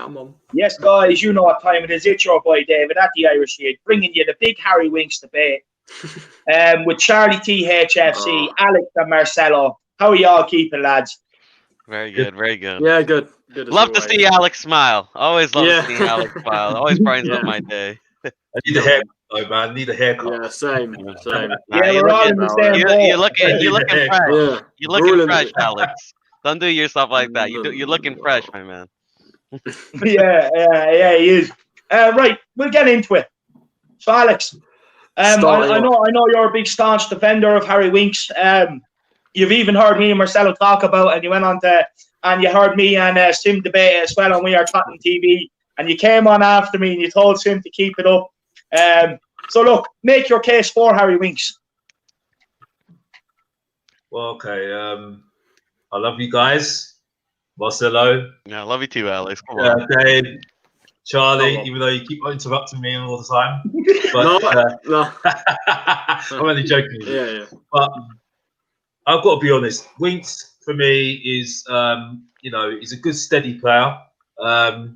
Come on. Yes, guys, you know what time it is. It's your boy David at the Irish Heat, bringing you the big Harry Winks debate with Charlie Thfc, Alex and Marcelo. How are y'all keeping, lads? Very good, very good. Yeah, good. Good. Love to see Alex smile. Always love to see Alex smile. Always brightens up my day. I need a haircut, though, man. I need a haircut. Yeah, same. Yeah, we're all in the same boat. You're looking fresh. Yeah. You're looking fresh, Alex. Don't do yourself like that. You're looking fresh, my man. yeah, he is. Right, we'll get into it. So, Alex, I know you're a big staunch defender of Harry Winks. You've even heard me and Marcelo talk about, and you went on to, and you heard me and Sim debate as well on We Are Tottenham TV, and you came on after me and you told Sim to keep it up. So, look, make your case for Harry Winks. Well, okay. I love you guys. Marcelo. Yeah, I love you too, Alex. Come on. Dave, Charlie, even though you keep interrupting me all the time. But, no. I'm only joking. Yeah. But I've got to be honest. Winks, for me, is, he's a good, steady player. I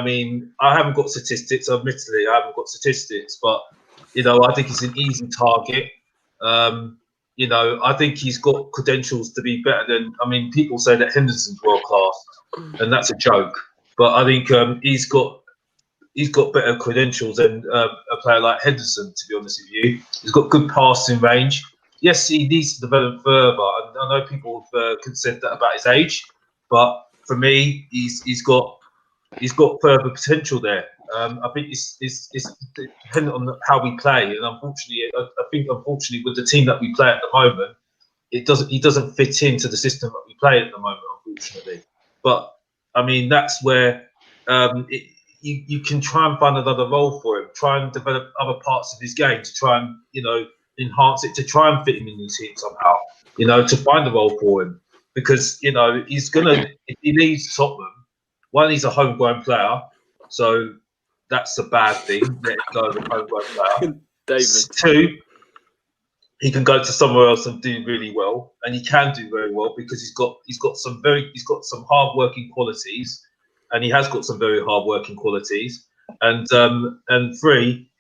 mean, I haven't got statistics. Admittedly, I haven't got statistics. But, I think he's an easy target. I think he's got credentials to be better than. I mean, people say that Henderson's world class, and that's a joke. But I think he's got better credentials than a player like Henderson. To be honest with you, he's got good passing range. Yes, he needs to develop further. I know people have said that about his age, but for me, he's got further potential there. I think it's dependent on how we play, and unfortunately, with the team that we play at the moment, he doesn't fit into the system that we play at the moment, unfortunately. But I mean, that's where you can try and find another role for him, try and develop other parts of his game to try and enhance it, to try and fit him in the team somehow, to find a role for him, because he's gonna, if he leaves Tottenham, one, he's a homegrown player, so that's a bad thing. Let him go as a homegrown player. David. Two, he can go to somewhere else and do really well, and he can do very well because he's got some hard working qualities, and he has got some very hard working qualities. And three,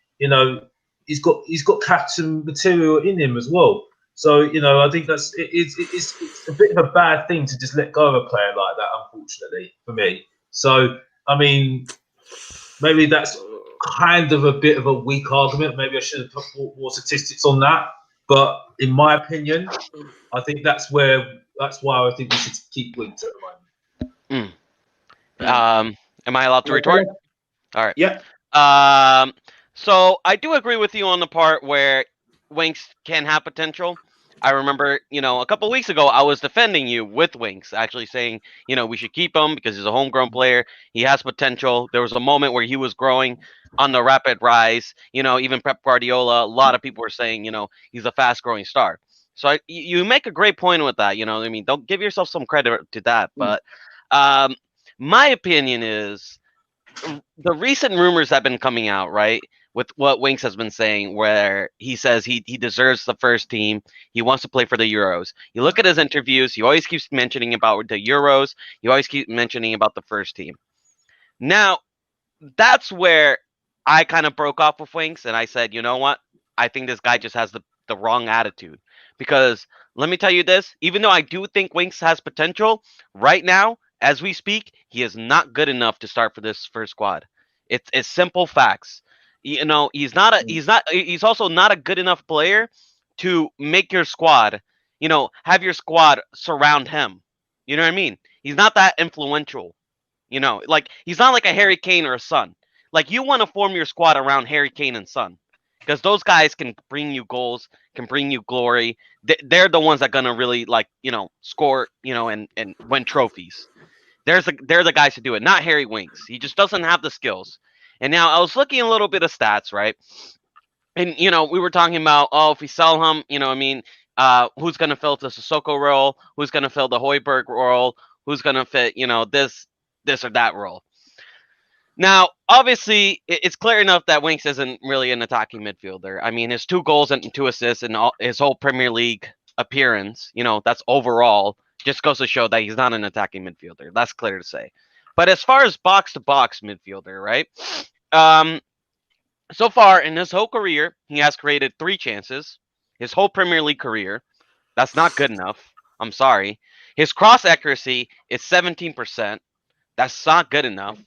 he's got captain material in him as well. So I think it's a bit of a bad thing to just let go of a player like that, unfortunately, for me. So I mean, maybe that's kind of a bit of a weak argument. Maybe I should have put more statistics on that. But in my opinion, I think that's why I think we should keep Winks at the moment. Am I allowed to retort? All right. Yeah. So I do agree with you on the part where Winks can have potential. I remember, a couple of weeks ago, I was defending you with Winks, actually saying, we should keep him because he's a homegrown player. He has potential. There was a moment where he was growing on the rapid rise. Even Pep Guardiola, a lot of people were saying, he's a fast growing star. So you make a great point with that. Don't give yourself some credit to that. But my opinion is the recent rumors have been coming out, right? With what Winks has been saying, where he says he deserves the first team. He wants to play for the Euros. You look at his interviews, he always keeps mentioning about the Euros. He always keeps mentioning about the first team. Now, that's where I kind of broke off with Winks, and I said, you know what? I think this guy just has the wrong attitude. Because let me tell you this, even though I do think Winks has potential, right now, as we speak, he is not good enough to start for this first squad. It's simple facts. He's also not a good enough player to make your squad, have your squad surround him. You know what I mean? He's not that influential. He's not like a Harry Kane or a Son. Like, you want to form your squad around Harry Kane and Son, because those guys can bring you goals, can bring you glory. They're the ones that are gonna really score, and win trophies. They're the guys to do it, not Harry Winks. He just doesn't have the skills. And now I was looking a little bit of stats, right? And, we were talking about, if we sell him, who's going to fill the Sissoko role? Who's going to fill the Højbjerg role? Who's going to fit, this or that role? Now, obviously, it's clear enough that Winks isn't really an attacking midfielder. I mean, his 2 goals and 2 assists in his whole Premier League appearance, that's overall, just goes to show that he's not an attacking midfielder. That's clear to say. But as far as box-to-box midfielder, right? So far in his whole career, he has created 3 chances. His whole Premier League career. That's not good enough. I'm sorry. His cross accuracy is 17%. That's not good enough.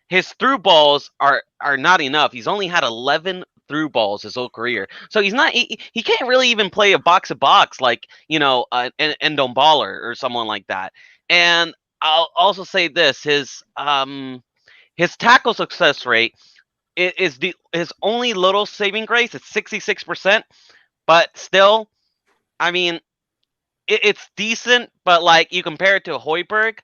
His through balls are not enough. He's only had 11 through balls his whole career. So he's not he can't really even play a box to box like, an Endomballer or someone like that. And I'll also say this, his tackle success rate is his only little saving grace. It's 66%, but still, I mean, it's decent, but like you compare it to Højbjerg,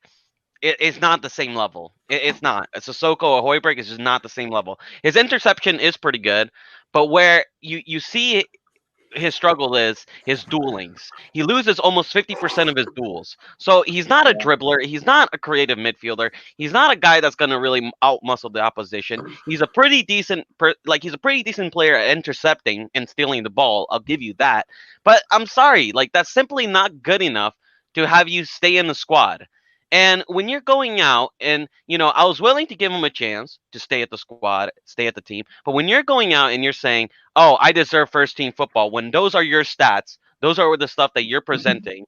it's not the same level. It's not. Sissoko or Højbjerg is just not the same level. His interception is pretty good, but where you see his struggle is his duelings. He loses almost 50% of his duels. So he's not a dribbler. He's not a creative midfielder. He's not a guy that's going to really outmuscle the opposition. He's a pretty decent he's a pretty decent player at intercepting and stealing the ball. I'll give you that. But I'm sorry, like that's simply not good enough to have you stay in the squad. And when you're going out and, I was willing to give him a chance to stay at the squad, stay at the team. But when you're going out and you're saying, oh, I deserve first team football, when those are your stats, those are the stuff that you're presenting.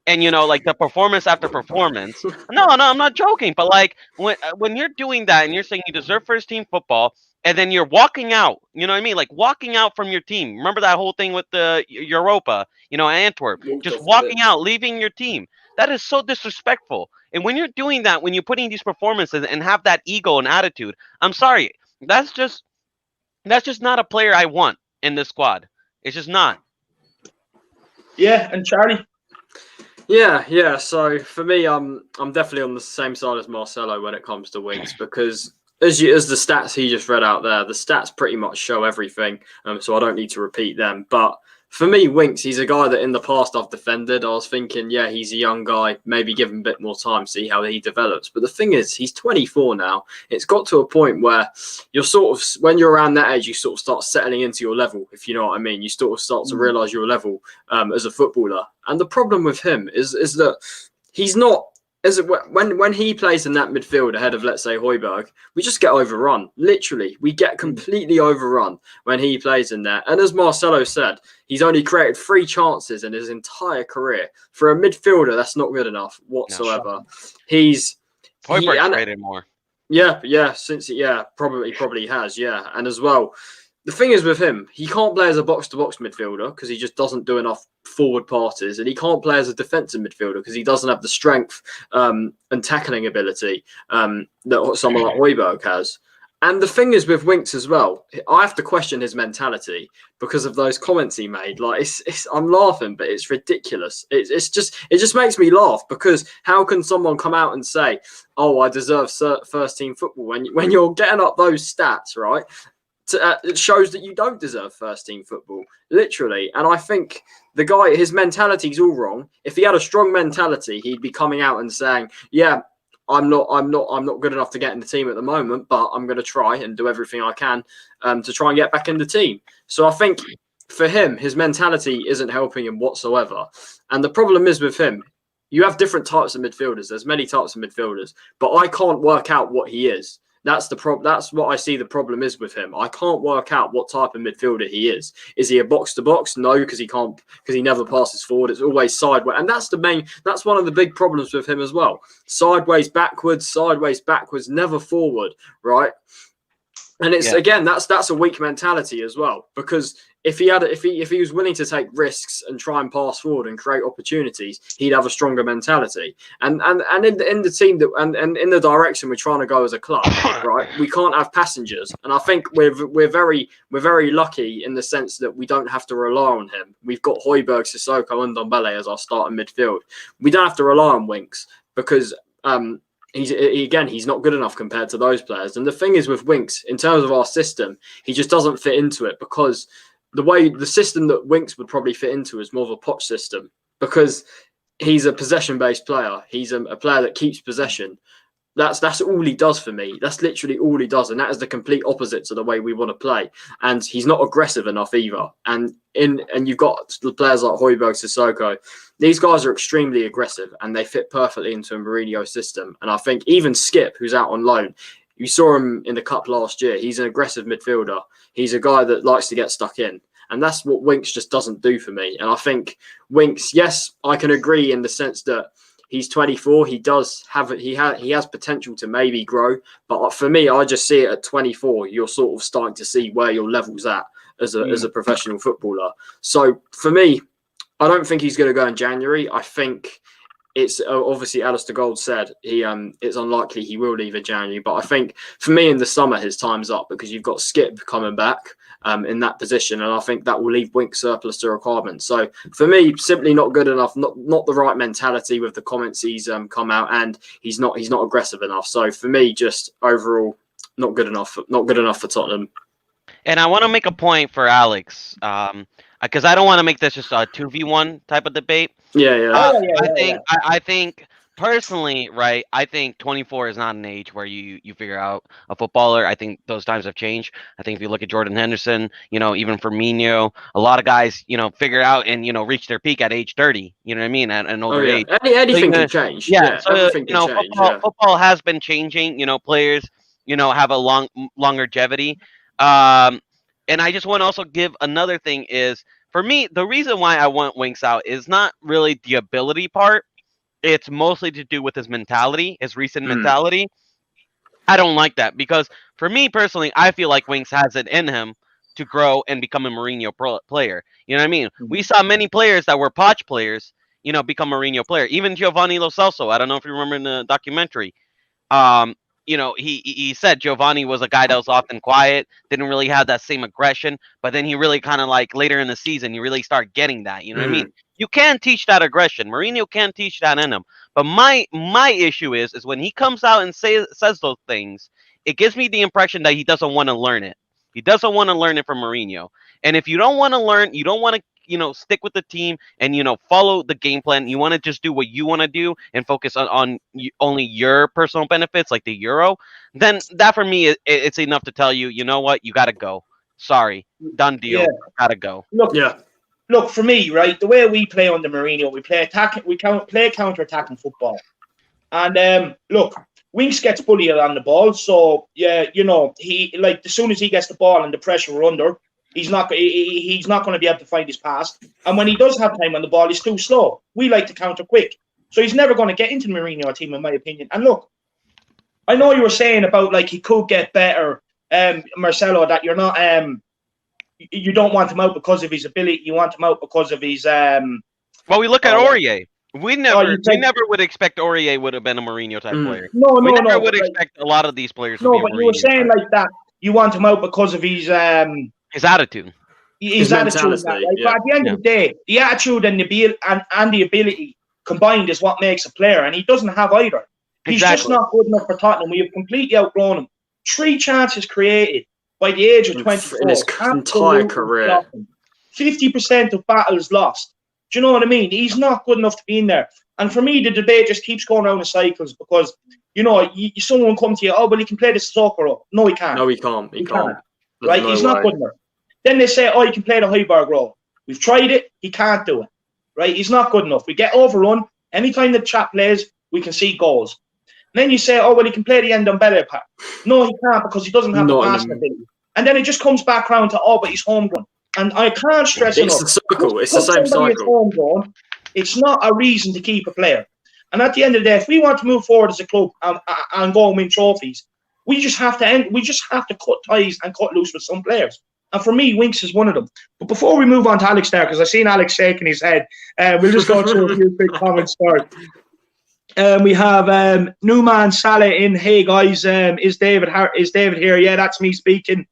And, like the performance after performance. No, I'm not joking. But like when you're doing that and you're saying you deserve first team football and then you're walking out, you know what I mean? Like walking out from your team. Remember that whole thing with the Europa, Antwerp, just walking out, leaving your team. That is so disrespectful. And when you're doing that, when you're putting these performances and have that ego and attitude, I'm sorry. That's just not a player I want in this squad. It's just not. Yeah, and Charlie? Yeah. So for me, I'm definitely on the same side as Marcelo when it comes to Winks, because as the stats he just read out there, the stats pretty much show everything. So I don't need to repeat them. But for me, Winks, he's a guy that in the past I've defended. I was thinking, yeah, he's a young guy, maybe give him a bit more time, see how he develops. But the thing is, he's 24 now. It's got to a point where you're sort of, when you're around that age, you sort of start settling into your level, if you know what I mean. You sort of start to realise your level as a footballer. And the problem with him is that he's not, when he plays in that midfield ahead of, let's say, Højbjerg, we just get overrun. Literally, we get completely overrun when he plays in there. And as Marcelo said, he's only created 3 chances in his entire career. For a midfielder, that's not good enough whatsoever. Højbjerg's created more. Probably has, yeah. And as well, the thing is with him, he can't play as a box-to-box midfielder because he just doesn't do enough forward passes, and he can't play as a defensive midfielder because he doesn't have the strength and tackling ability that someone like Højbjerg has. And the thing is with Winks as well, I have to question his mentality because of those comments he made. Like, I'm laughing, but it's ridiculous. It just makes me laugh, because how can someone come out and say, "Oh, I deserve first team football," when you're getting up those stats, right? It shows that you don't deserve first team football, literally. And I think the guy, his mentality is all wrong. If he had a strong mentality, he'd be coming out and saying, "Yeah, I'm not good enough to get in the team at the moment, but I'm going to try and do everything I can to try and get back in the team." So I think for him, his mentality isn't helping him whatsoever. And the problem is with him, you have different types of midfielders. There's many types of midfielders, but I can't work out what he is. That's the problem. That's what I see the problem is with him. I can't work out what type of midfielder he is. Is he a box to box? No, because he never passes forward. It's always sideways. And that's one of the big problems with him as well. Sideways, backwards, never forward, right? And it's again, that's a weak mentality as well, because if he was willing to take risks and try and pass forward and create opportunities, he'd have a stronger mentality. And in the team that and in the direction we're trying to go as a club, right? We can't have passengers, and I think we're very lucky in the sense that we don't have to rely on him. We've got Højbjerg, Sissoko, and Ndombele as our starting midfield. We don't have to rely on Winks because he's not good enough compared to those players. And the thing is with Winks, in terms of our system, he just doesn't fit into it, because the system that Winks would probably fit into is more of a Poch system, because he's a possession-based player. He's a player that keeps possession. That's all he does for me. That's literally all he does, and that is the complete opposite to the way we want to play. And he's not aggressive enough either. And you've got players like Højbjerg, Sissoko. These guys are extremely aggressive, and they fit perfectly into a Mourinho system. And I think even Skip, who's out on loan, you saw him in the cup last year. He's an aggressive midfielder. He's a guy that likes to get stuck in. And that's what Winks just doesn't do for me. And I think Winks, yes, I can agree in the sense that he's 24. He has potential to maybe grow. But for me, I just see it at 24. You're sort of starting to see where your level's at as a professional footballer. So for me, I don't think he's going to go in January. I think it's obviously Alistair Gold said it's unlikely he will leave in January. But I think for me in the summer, his time's up because you've got Skip coming back in that position. And I think that will leave Winks surplus to requirements. So for me, simply not good enough, not the right mentality with the comments he's come out, and he's not aggressive enough. So for me, just overall, not good enough for Tottenham. And I want to make a point for Alex, because I don't want to make this just a 2v1 type of debate. I think personally, right, I think 24 is not an age where you figure out a footballer. I think those times have changed. I think if you look at Jordan Henderson, even Firmino, a lot of guys, figure out and, reach their peak at age 30, you know what I mean, at an older age. Anything can change. Yeah, so, football has been changing. Players, have a longer longevity. And I just want to also give another thing is, for me, the reason why I want Winks out is not really the ability part. It's mostly to do with his mentality, his recent mentality. I don't like that because for me personally, I feel like Winks has it in him to grow and become a Mourinho player. You know what I mean? We saw many players that were Poch players, become Mourinho player. Even Giovanni Lo Celso. I don't know if you remember in the documentary. He said Giovanni was a guy that was often quiet, didn't really have that same aggression, but then he really kind of like later in the season, you really start getting that. You know what I mean? You can teach that aggression. Mourinho can teach that in him. But my issue is when he comes out and says those things, it gives me the impression that he doesn't want to learn it. He doesn't want to learn it from Mourinho. And if you don't want to learn, you don't want to stick with the team and, follow the game plan. You want to just do what you want to do and focus on only your personal benefits, like the Euro, then that for me, it's enough to tell you, you know what, you got to go. Sorry, done deal. Yeah. Got to go. Look, for me, right, the way we play under Mourinho, we play counter-attacking football. And look, Winks gets bullied on the ball. So, yeah, he as soon as he gets the ball and the pressure we're under, he's not going to be able to find his pass. And when he does have time on the ball, he's too slow. We like to counter quick. So he's never going to get into the Mourinho team, in my opinion. And look, I know you were saying about, he could get better, Marcelo, that you're not... you don't want him out because of his ability. You want him out because of his... Well, we look at Aurier. We never would expect Aurier would have been a Mourinho type player. We never would expect a lot of these players to be but you were saying like that. You want him out because of his attitude. His attitude. But at the end of the day, the attitude and the ability combined is what makes a player, and he doesn't have either. He's just not good enough for Tottenham. We have completely outgrown him. 3 chances created by the age of 24. In his entire career. 50% of battles lost. Do you know what I mean? He's not good enough to be in there. And for me, the debate just keeps going around in cycles because, someone come to you, oh, well, he can play the soccer role. No, he can't. No, he can't. He can't. Right? He's not good enough. Then they say, oh, he can play the Højbjerg role. We've tried it. He can't do it. Right? He's not good enough. We get overrun. Anytime the chap plays, we can see goals. And then you say, oh, well, he can play the end on better part. No, he can't because he doesn't have the passing ability. And then it just comes back around to, oh, but he's homegrown. And I can't stress enough. It's a cycle. It's the same cycle. Homegrown, it's not a reason to keep a player. And at the end of the day, if we want to move forward as a club and go and win trophies, we just have to cut ties and cut loose with some players. And for me, Winks is one of them. But before we move on to Alex there, because I've seen Alex shaking his head, we'll just go through a few quick comments first. We have Newman Salah in. Hey guys, is David here? Yeah, that's me speaking.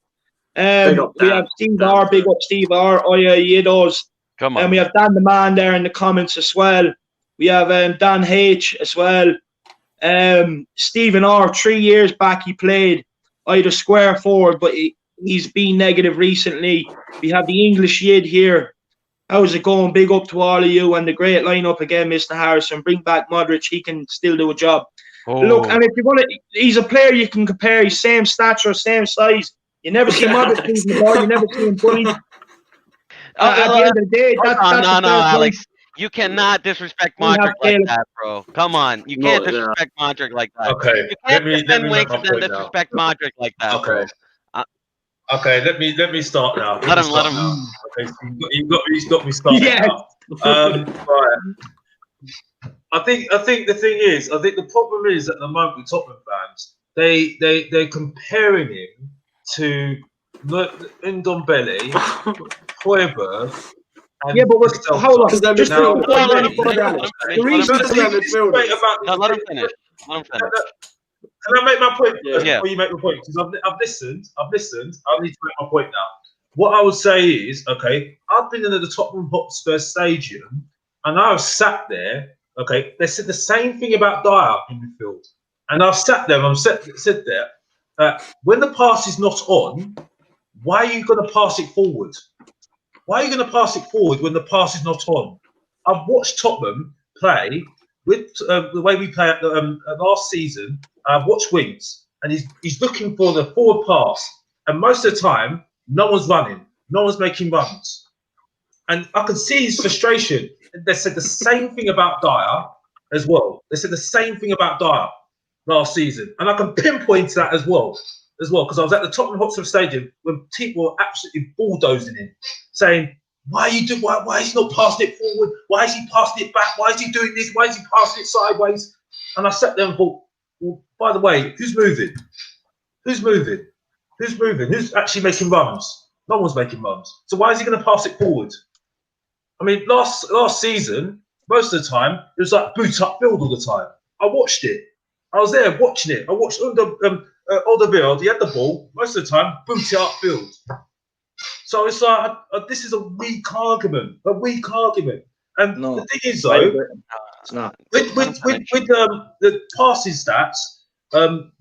We have Steve R. Big up Steve R. Oh yeah, he does. Come on. And we have Dan the Man there in the comments as well. We have Dan H as well. Stephen R. 3 years back he played either square forward, but he's been negative recently. We have the English Yid here. How's it going? Big up to all of you and the great lineup again, Mr. Harrison. Bring back Modric. He can still do a job. Look, and if you're gonna, he's a player you can compare. He's same stature, same size. You never see Modric losing the ball. You never see him bullied. At the end of the day, that's Alex. You cannot disrespect Modric like that, bro. Come on, you can't disrespect Modric like that. Okay, you can't defend Winks and then disrespect Modric like that, bro. Okay, let me start now. Let him. Okay, so he's got me started now. Right. I think the thing is, I think the problem is at the moment with Tottenham fans, they're comparing him to Ndombele, Højbjerg. Yeah, but hold on. Let him finish. Can I make my point before you make your point? Because I've listened. I need to make my point now. What I would say is, okay, I've been in the Tottenham Hotspur Stadium, and I've sat there. Okay, they said the same thing about Dyer in midfield, and I've sat there and I've said there, when the pass is not on, why are you going to pass it forward? Why are you going to pass it forward when the pass is not on? I've watched Tottenham play with the way we played last season. I've watched Winks, and he's looking for the forward pass, and most of the time, no one's running, no one's making runs, and I can see his frustration. They said the same thing about Dyer as well. They said the same thing about Dyer last season, and I can pinpoint that as well, because I was at the Tottenham Hotspur Stadium when people were absolutely bulldozing him, saying, "Why is he not passing it forward? Why is he passing it back? Why is he doing this? Why is he passing it sideways?" And I sat there and thought, well, by the way, who's moving? Who's moving? Who's moving? Who's actually making runs? No one's making runs. So why is he going to pass it forward? I mean, last season, most of the time, it was like boot up field all the time. I watched it. I was there watching it. I watched Alderweireld. He had the ball most of the time, boot it up field. So it's like this is a weak argument. And the thing is, though, it's not. With the passing stats,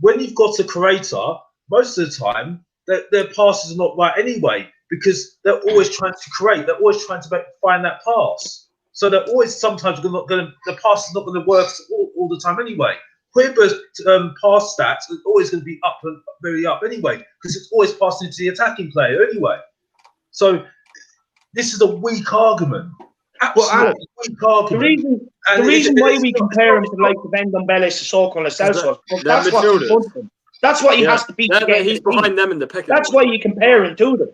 when you've got a creator, most of the time their passes are not right anyway, because they're always trying to create. They're always trying to find that pass. So they're always sometimes the pass is not going to work all the time anyway. Højbjerg's pass stats are always going to be very up anyway, because it's always passing to the attacking player anyway. So this is a weak argument. Absolutely weak argument. The reason why we compare him to like the Ndombele, Sissoko, and Lo Celso, that's what he has to be. He's behind them in the pick. That's why you compare him to them.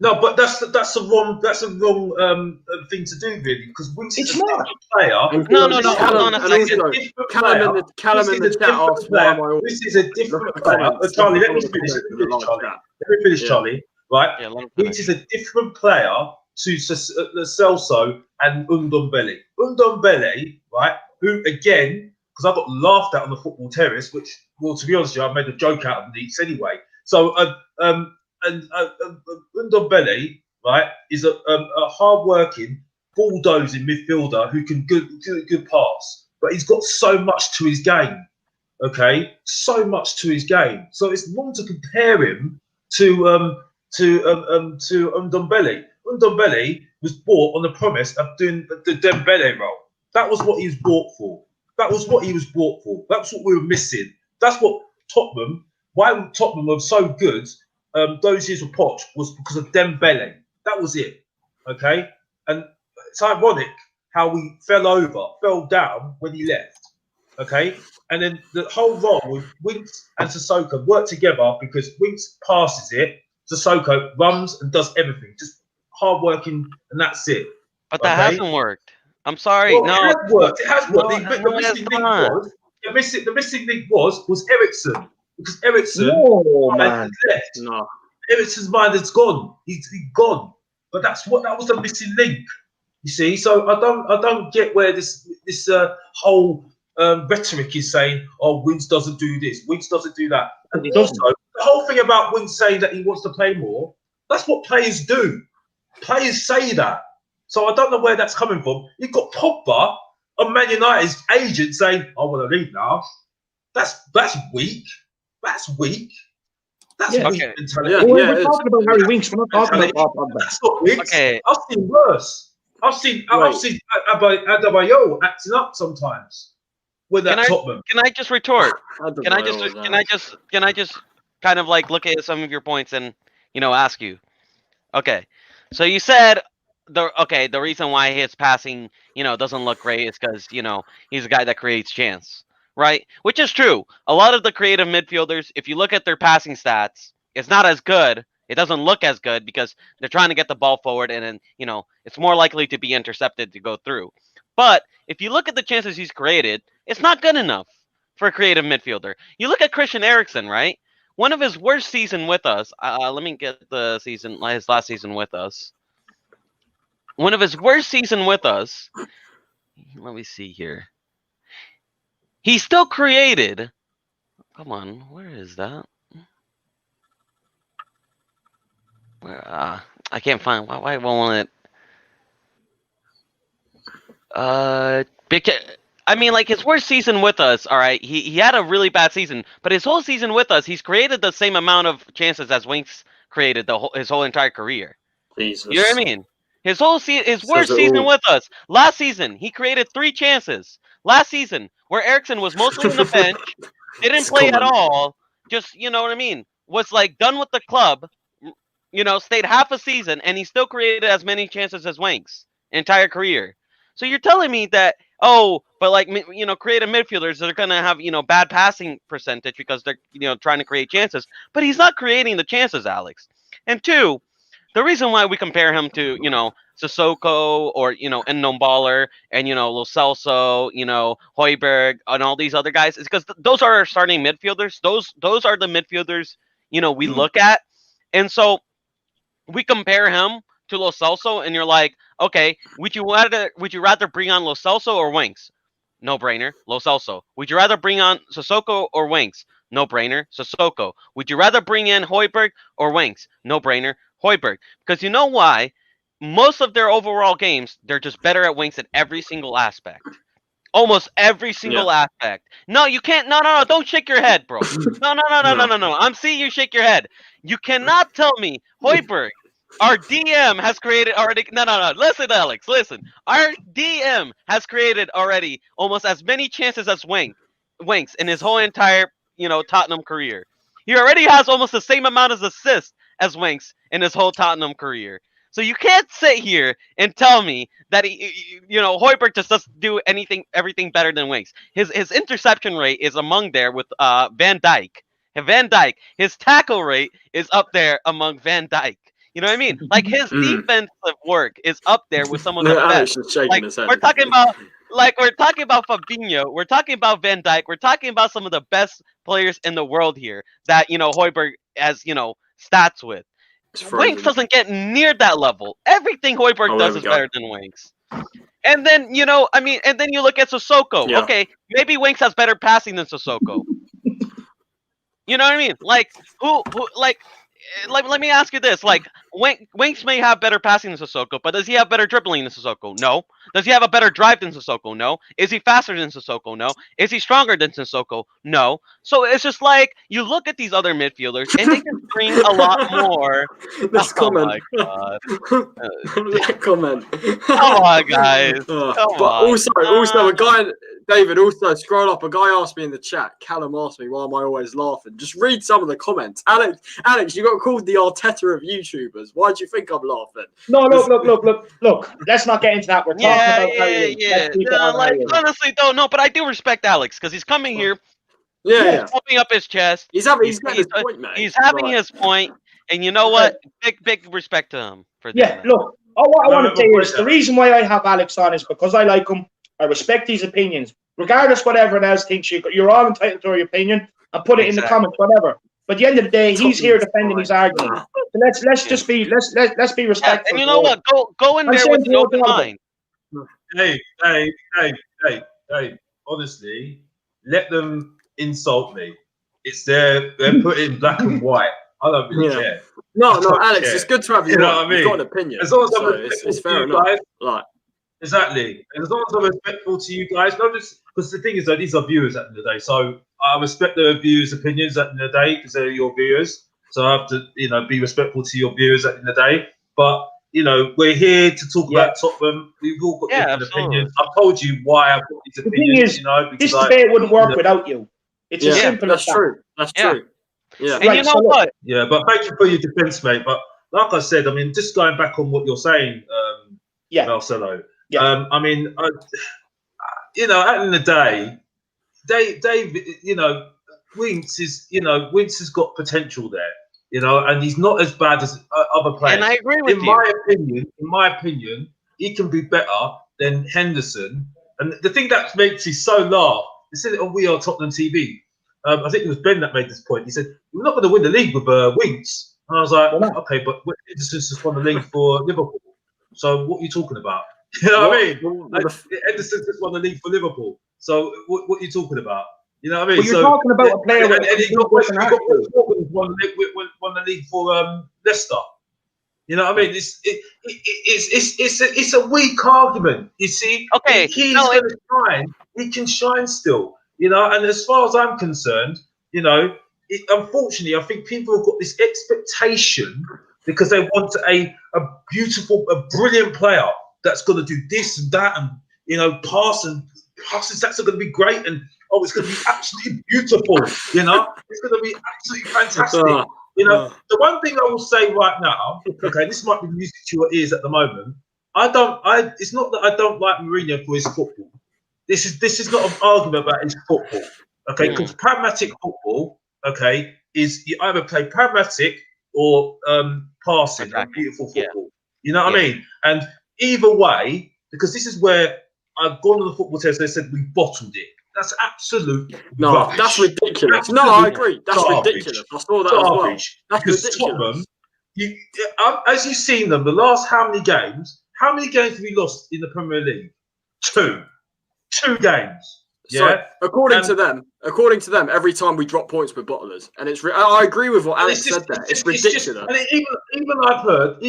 No, but that's a wrong thing to do, really, because Winks is a different player. No. Hold on a second. Callum in the chat asked why am I always... This is a different player. Charlie, let me finish, Charlie. Right? Winks is a different player to Lo Celso and Ndombele. Ndombele, right? Who again, because I got laughed at on the football terrace, which, well, to be honest with you, I made a joke out of Leeds anyway. So, Ndombele, right, is a hard-working, bulldozing midfielder who can do a good pass, but he's got so much to his game. Okay, so much to his game. So it's wrong to compare him to Ndombele. Ndombele was bought on the promise of doing the Dembele role. That was what he was bought for. That's what we were missing. That's what why Tottenham were so good those years with Poch was because of Dembele. That was it. Okay? And it's ironic how we fell down when he left. Okay? And then the whole role with Winks and Sissoko work together because Winks passes it, Sissoko runs and does everything. Just hard working, and that's it. But that hasn't worked. I'm sorry. Well, no, it has worked. It has worked. The missing link was Ericsson, because Ericsson left. No, Ericsson's mind is gone. He's gone. But that was the missing link. You see, so I don't get where this whole rhetoric is saying, "Oh, Winks doesn't do this. Winks doesn't do that." And also, the whole thing about Winks saying that he wants to play more. That's what players do. Players say that. So I don't know where that's coming from. You've got Pogba, a Man United's agent, saying, "I want to leave now." That's weak. That's weak. That's weak mentality. We're talking about Harry Winks. We're not talking about Pogba. That's not Winks. Okay. I've seen worse. I've seen Adebayo acting up sometimes. with that Tottenham. Can I just retort? Can I Can just kind of like look at some of your points and ask you? Okay, so you said the reason why his passing doesn't look great is because he's a guy that creates chance, right? Which is true. A lot of the creative midfielders, if you look at their passing stats, it's not as good. It doesn't look as good because they're trying to get the ball forward, and then it's more likely to be intercepted to go through. But if you look at the chances he's created, it's not good enough for a creative midfielder. You look at Christian Eriksen, right? One of his worst season with us. Let me get his last season with us. One of his worst season with us. Let me see here. He still created. Come on, where is that? Where? I can't find. Why won't it? I mean, like his worst season with us. All right, he had a really bad season, but his whole season with us, he's created the same amount of chances as Winks created his whole entire career. Jesus. You know what I mean? His worst season with us. Last season, he created 3 chances. Last season, where Eriksen was mostly on the bench, didn't play at all. Just what I mean, was like done with the club. Stayed half a season, and he still created as many chances as Winks entire career. So you're telling me that, but like, creative midfielders that are going to have, bad passing percentage because they're, trying to create chances, but he's not creating the chances, Alex. And 2, the reason why we compare him to, Sissoko or, Ndombele and, Lo Celso, Højbjerg and all these other guys is because those are our starting midfielders. Those are the midfielders, we look at. And so we compare him to Lo Celso, and you're like, okay, would you rather bring on Lo Celso or Winks? No brainer, Lo Celso. Would you rather bring on Sissoko or Winks? No brainer, Sissoko. Would you rather bring in Højbjerg or Winks? No brainer, Højbjerg. Because you know why? Most of their overall games, they're just better at Winks at every single aspect. Almost every single aspect. No, you can't. No, don't shake your head, bro. No. I'm seeing you shake your head. You cannot tell me Højbjerg, our DM has created already. No. Listen, Alex. Listen. Our DM has created already almost as many chances as Winks in his whole entire, Tottenham career. He already has almost the same amount of assists as Winks in his whole Tottenham career. So you can't sit here and tell me that Højbjerg just doesn't do everything better than Winks. His interception rate is among there with Van Dijk. And Van Dijk, his tackle rate is up there among Van Dijk. You know what I mean? Like his defensive work is up there with some of the best. Like, we're talking about Fabinho. We're talking about Van Dijk. We're talking about some of the best players in the world here that Højbjerg has stats with. Winks doesn't get near that level. Everything Højbjerg does is better than Winks. And then and then you look at Sissoko. Yeah. Okay, maybe Winks has better passing than Sissoko. You know what I mean? Like let me ask you this: like, Winks may have better passing than Sissoko, but does he have better dribbling than Sissoko? No. Does he have a better drive than Sissoko? No. Is he faster than Sissoko? No. Is he stronger than Sissoko? No. So it's just like you look at these other midfielders, and they can bring a lot more. Comment. My God. Comment. Come on, guys. Also, a guy. David, also scroll up. A guy asked me in the chat. Callum asked me, "Why am I always laughing?" Just read some of the comments. Alex, you got called the Arteta of YouTubers. Why do you think I'm laughing? No, look. Let's not get into that. We're talking about Harry. Honestly, don't know, but I do respect Alex because he's coming here. Yeah. Pumping up his chest. He's having his point, mate. He's having his point, and you know what? Big respect to him for doing that. Look. What I want to say is the reason why I have Alex on is because I like him. I respect his opinions. Regardless what everyone else thinks, you're all entitled to your opinion and put it in the comments, whatever. But at the end of the day, he's here defending his argument. So let's just be respectful. Yeah, and you know what? Go in there with an open mind. Hey. Honestly, let them insult me. They're put in black and white. I don't really care. No, Alex, it's good to have you. You know what I mean? You've got an opinion. As long as it's fair enough. Like. Exactly. And as long as I'm respectful to you guys, because the thing is that these are viewers at the end of the day. So I respect the viewers' opinions at the end of the day because they're your viewers. So I have to, be respectful to your viewers at the end of the day. But you know, we're here to talk about Tottenham. We've all got different opinions. I've told you why I've got these opinions. The thing is, you know, this debate wouldn't work without you. It's as simple as that. True. That's true. Yeah. And you know what? Yeah, but thank you for your defence, mate. But like I said, I mean, just going back on what you're saying, Marcelo. I mean, you know, at the end of the day, Dave, you know, Winks has got potential there, you know, and he's not as bad as other players. And I agree with you. In my opinion, he can be better than Henderson. And the thing that makes me so laugh, they said it on We Are Tottenham TV. I think it was Ben that made this point. He said, "We're not going to win the league with Winks." And I was like, "Okay, but Henderson's just won the league for Liverpool. So what are you talking about?" You know what I mean? Like, Henderson's just won the league for Liverpool. So what are you talking about? You know what I mean? Well, you're talking about a player and he got won the league for Leicester. You know what I mean? It's a weak argument. You see, he's going to shine. He can shine still. You know, and as far as I'm concerned, you know, unfortunately, I think people have got this expectation because they want a beautiful, a brilliant player that's going to do this and that, and you know, passes that's going to be great, and it's going to be absolutely beautiful. You know, it's going to be absolutely fantastic. You know, the one thing I will say right now, okay, this might be music to your ears at the moment. It's not that I don't like Mourinho for his football. This is not an argument about his football, okay? Because pragmatic football, okay, is you either play pragmatic or passing, beautiful football. You know what I mean? And either way, because this is where I've gone to the football test, they said we bottled it. That's absolute rubbish. That's ridiculous. No, I agree. That's ridiculous. I saw that as well. That's ridiculous. Tottenham, as you've seen them, the last how many games have we lost in the Premier League? Two games. So, according to them, every time we drop points with bottlers, and it's. I agree with what Alex said there. It's ridiculous. Even I've heard.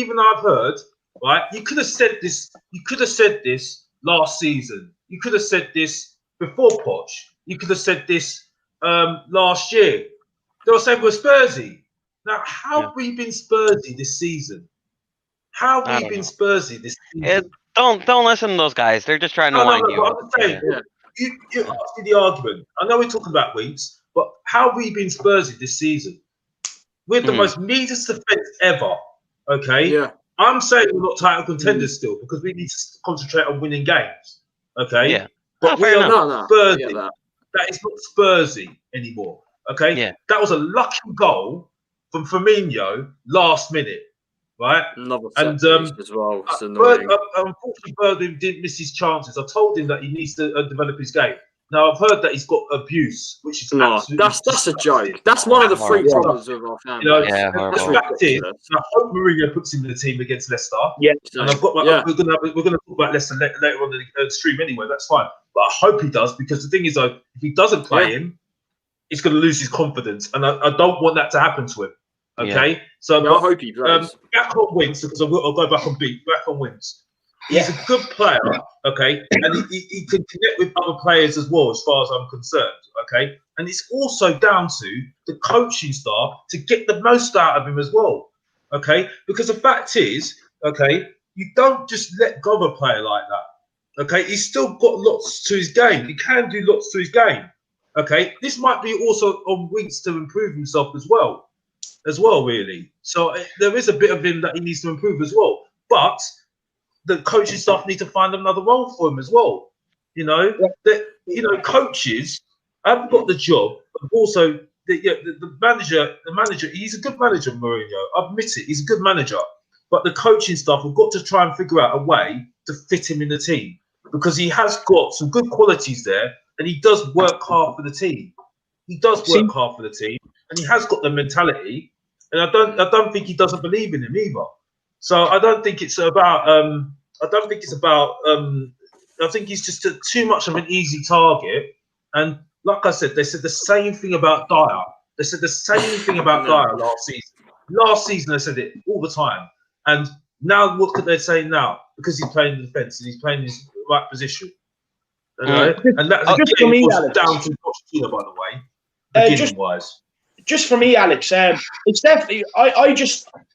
Right, you could have said this. You could have said this last season. You could have said this before Poch. You could have said this last year. They were saying we're Spursy. Now, how have we been Spursy this season? How have we been Spursy this season? Don't listen to those guys. They're just trying to wind you up. I'm saying, you asked me the argument. I know we're talking about Winks, but how have we been Spursy this season? We're the most meanest defence ever. Okay. Yeah. I'm saying we're not title contenders still because we need to concentrate on winning games. Okay. Yeah. But we are not Spursy. That is not Spursy anymore. Okay. Yeah. That was a lucky goal from Firmino last minute. Right, and as well. Unfortunately, Bird didn't miss his chances. I told him that he needs to develop his game. Now I've heard that he's got abuse, which is that's a joke. That's one of the three problems with our family. You know, the fact is, I hope Mourinho puts him in the team against Leicester. Yeah, and I've got we're going to talk about Leicester later on in the stream anyway. That's fine, but I hope he does because the thing is, though, if he doesn't play him, he's going to lose his confidence, and I don't want that to happen to him. Okay, so I hope he plays. Back on Winks, because I'll go back on beat. Back on Winks. He's a good player, okay, and he can connect with other players as well, as far as I'm concerned, okay. And it's also down to the coaching staff to get the most out of him as well, okay. Because the fact is, okay, you don't just let go of a player like that, okay. He's still got lots to his game. He can do lots to his game, okay. This might be also on Winks to improve himself as well, really. So there is a bit of him that he needs to improve as well. But the coaching staff need to find another role for him as well. You know, coaches haven't got the job, but also the manager, he's a good manager, Mourinho. I admit it, he's a good manager. But the coaching staff have got to try and figure out a way to fit him in the team because he has got some good qualities there and he does work hard for the team. He does work hard for the team and he has got the mentality. And I don't think he doesn't believe in him either. So I don't think it's about. I think he's just too much of an easy target. And like I said, they said the same thing about Dyer. They said the same thing about Dyer last season. Last season they said it all the time. And now what could they say now? Because he's playing the defence and he's playing in his right position. You know? And that was down to Pochettino, by the way, beginning wise. just for me, Alex, it's definitely.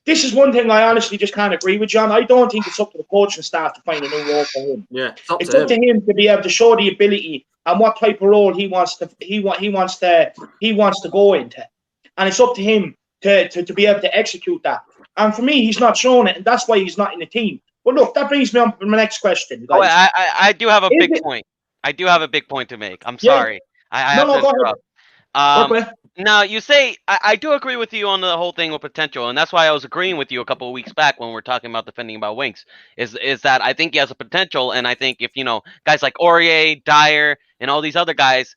This is one thing I honestly just can't agree with John. I don't think it's up to the coaching staff to find a new role for him. Yeah, it's up to him to be able to show the ability and what type of role he wants to go into, and it's up to him to be able to execute that. And for me, he's not showing it, and that's why he's not in the team. But look, that brings me on to my next question. Oh, I do have a big point. I do have a big point to make. I'm sorry. I have to interrupt. Now, you say, I do agree with you on the whole thing with potential, and that's why I was agreeing with you a couple of weeks back when we were talking about defending about Winks, is that I think he has a potential, and I think if, guys like Aurier, Dyer, and all these other guys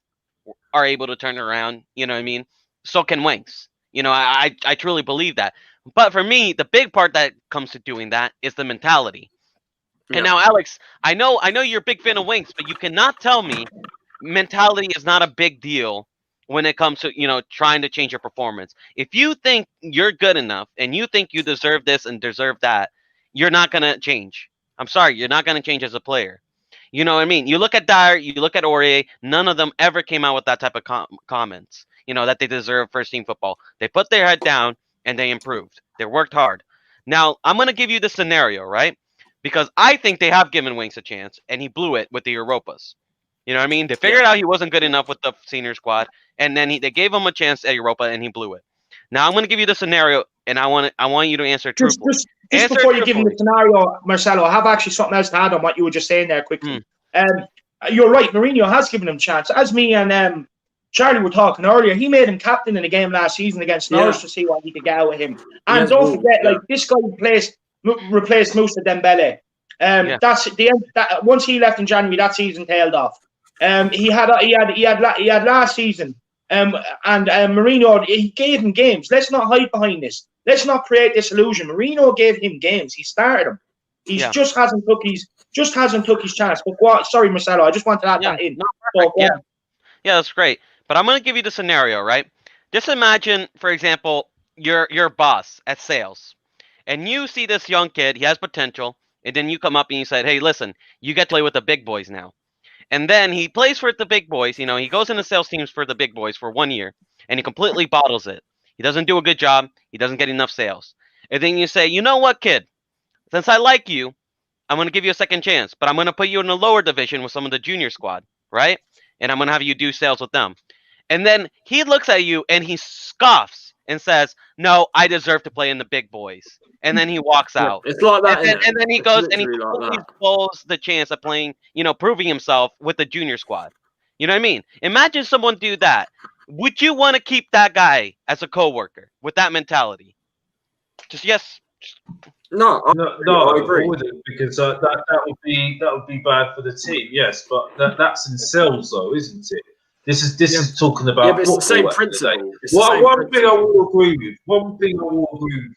are able to turn it around, you know what I mean? So can Winks. I truly believe that. But for me, the big part that comes to doing that is the mentality. Yeah. And now, Alex, I know you're a big fan of Winks, but you cannot tell me mentality is not a big deal when it comes to, trying to change your performance. If you think you're good enough and you think you deserve this and deserve that, you're not going to change. I'm sorry, you're not going to change as a player. You know what I mean? You look at Dyer, you look at Aurier, none of them ever came out with that type of comments, that they deserve first-team football. They put their head down and they improved. They worked hard. Now, I'm going to give you the scenario, right? Because I think they have given Winks a chance, and he blew it with the Europas. You know what I mean? They figured out he wasn't good enough with the senior squad, and then they gave him a chance at Europa, and he blew it. Now I'm going to give you the scenario, and I want you to answer truthfully. Just before you give me the scenario, Marcelo, I have actually something else to add on what you were just saying there quickly. You're right. Mourinho has given him a chance. As me and Charlie were talking earlier, he made him captain in a game last season against Norwich to see what he could get out of him. And don't forget, this guy replaced Moussa Dembele. That's the end. Once he left in January, that season tailed off. He had last season, and Mourinho, he gave him games. Let's not hide behind this. Let's not create this illusion. Mourinho gave him games. He started him. He just hasn't took his chance. But sorry, Marcelo, I just wanted to add that in. Yeah, that's great. But I'm going to give you the scenario, right? Just imagine, for example, your boss at sales, and you see this young kid. He has potential, and then you come up and you say, "Hey, listen, you get to play with the big boys now." And then he plays for the big boys. He goes into sales teams for the big boys for 1 year, and he completely bottles it. He doesn't do a good job. He doesn't get enough sales. And then you say, "You know what, kid? Since I like you, I'm going to give you a second chance, but I'm going to put you in the lower division with some of the junior squad, right? And I'm going to have you do sales with them." And then he looks at you and he scoffs and says, "No, I deserve to play in the big boys." And then he walks out. It's like that. And then he goes and he blows the chance of playing, proving himself with the junior squad. You know what I mean? Imagine someone do that. Would you want to keep that guy as a coworker with that mentality? Just yes. No, I agree. Because that would be bad for the team. Yes, but that's in sales though, isn't it? This is talking about. Yeah, but it's the same principle. One thing I will agree with. You.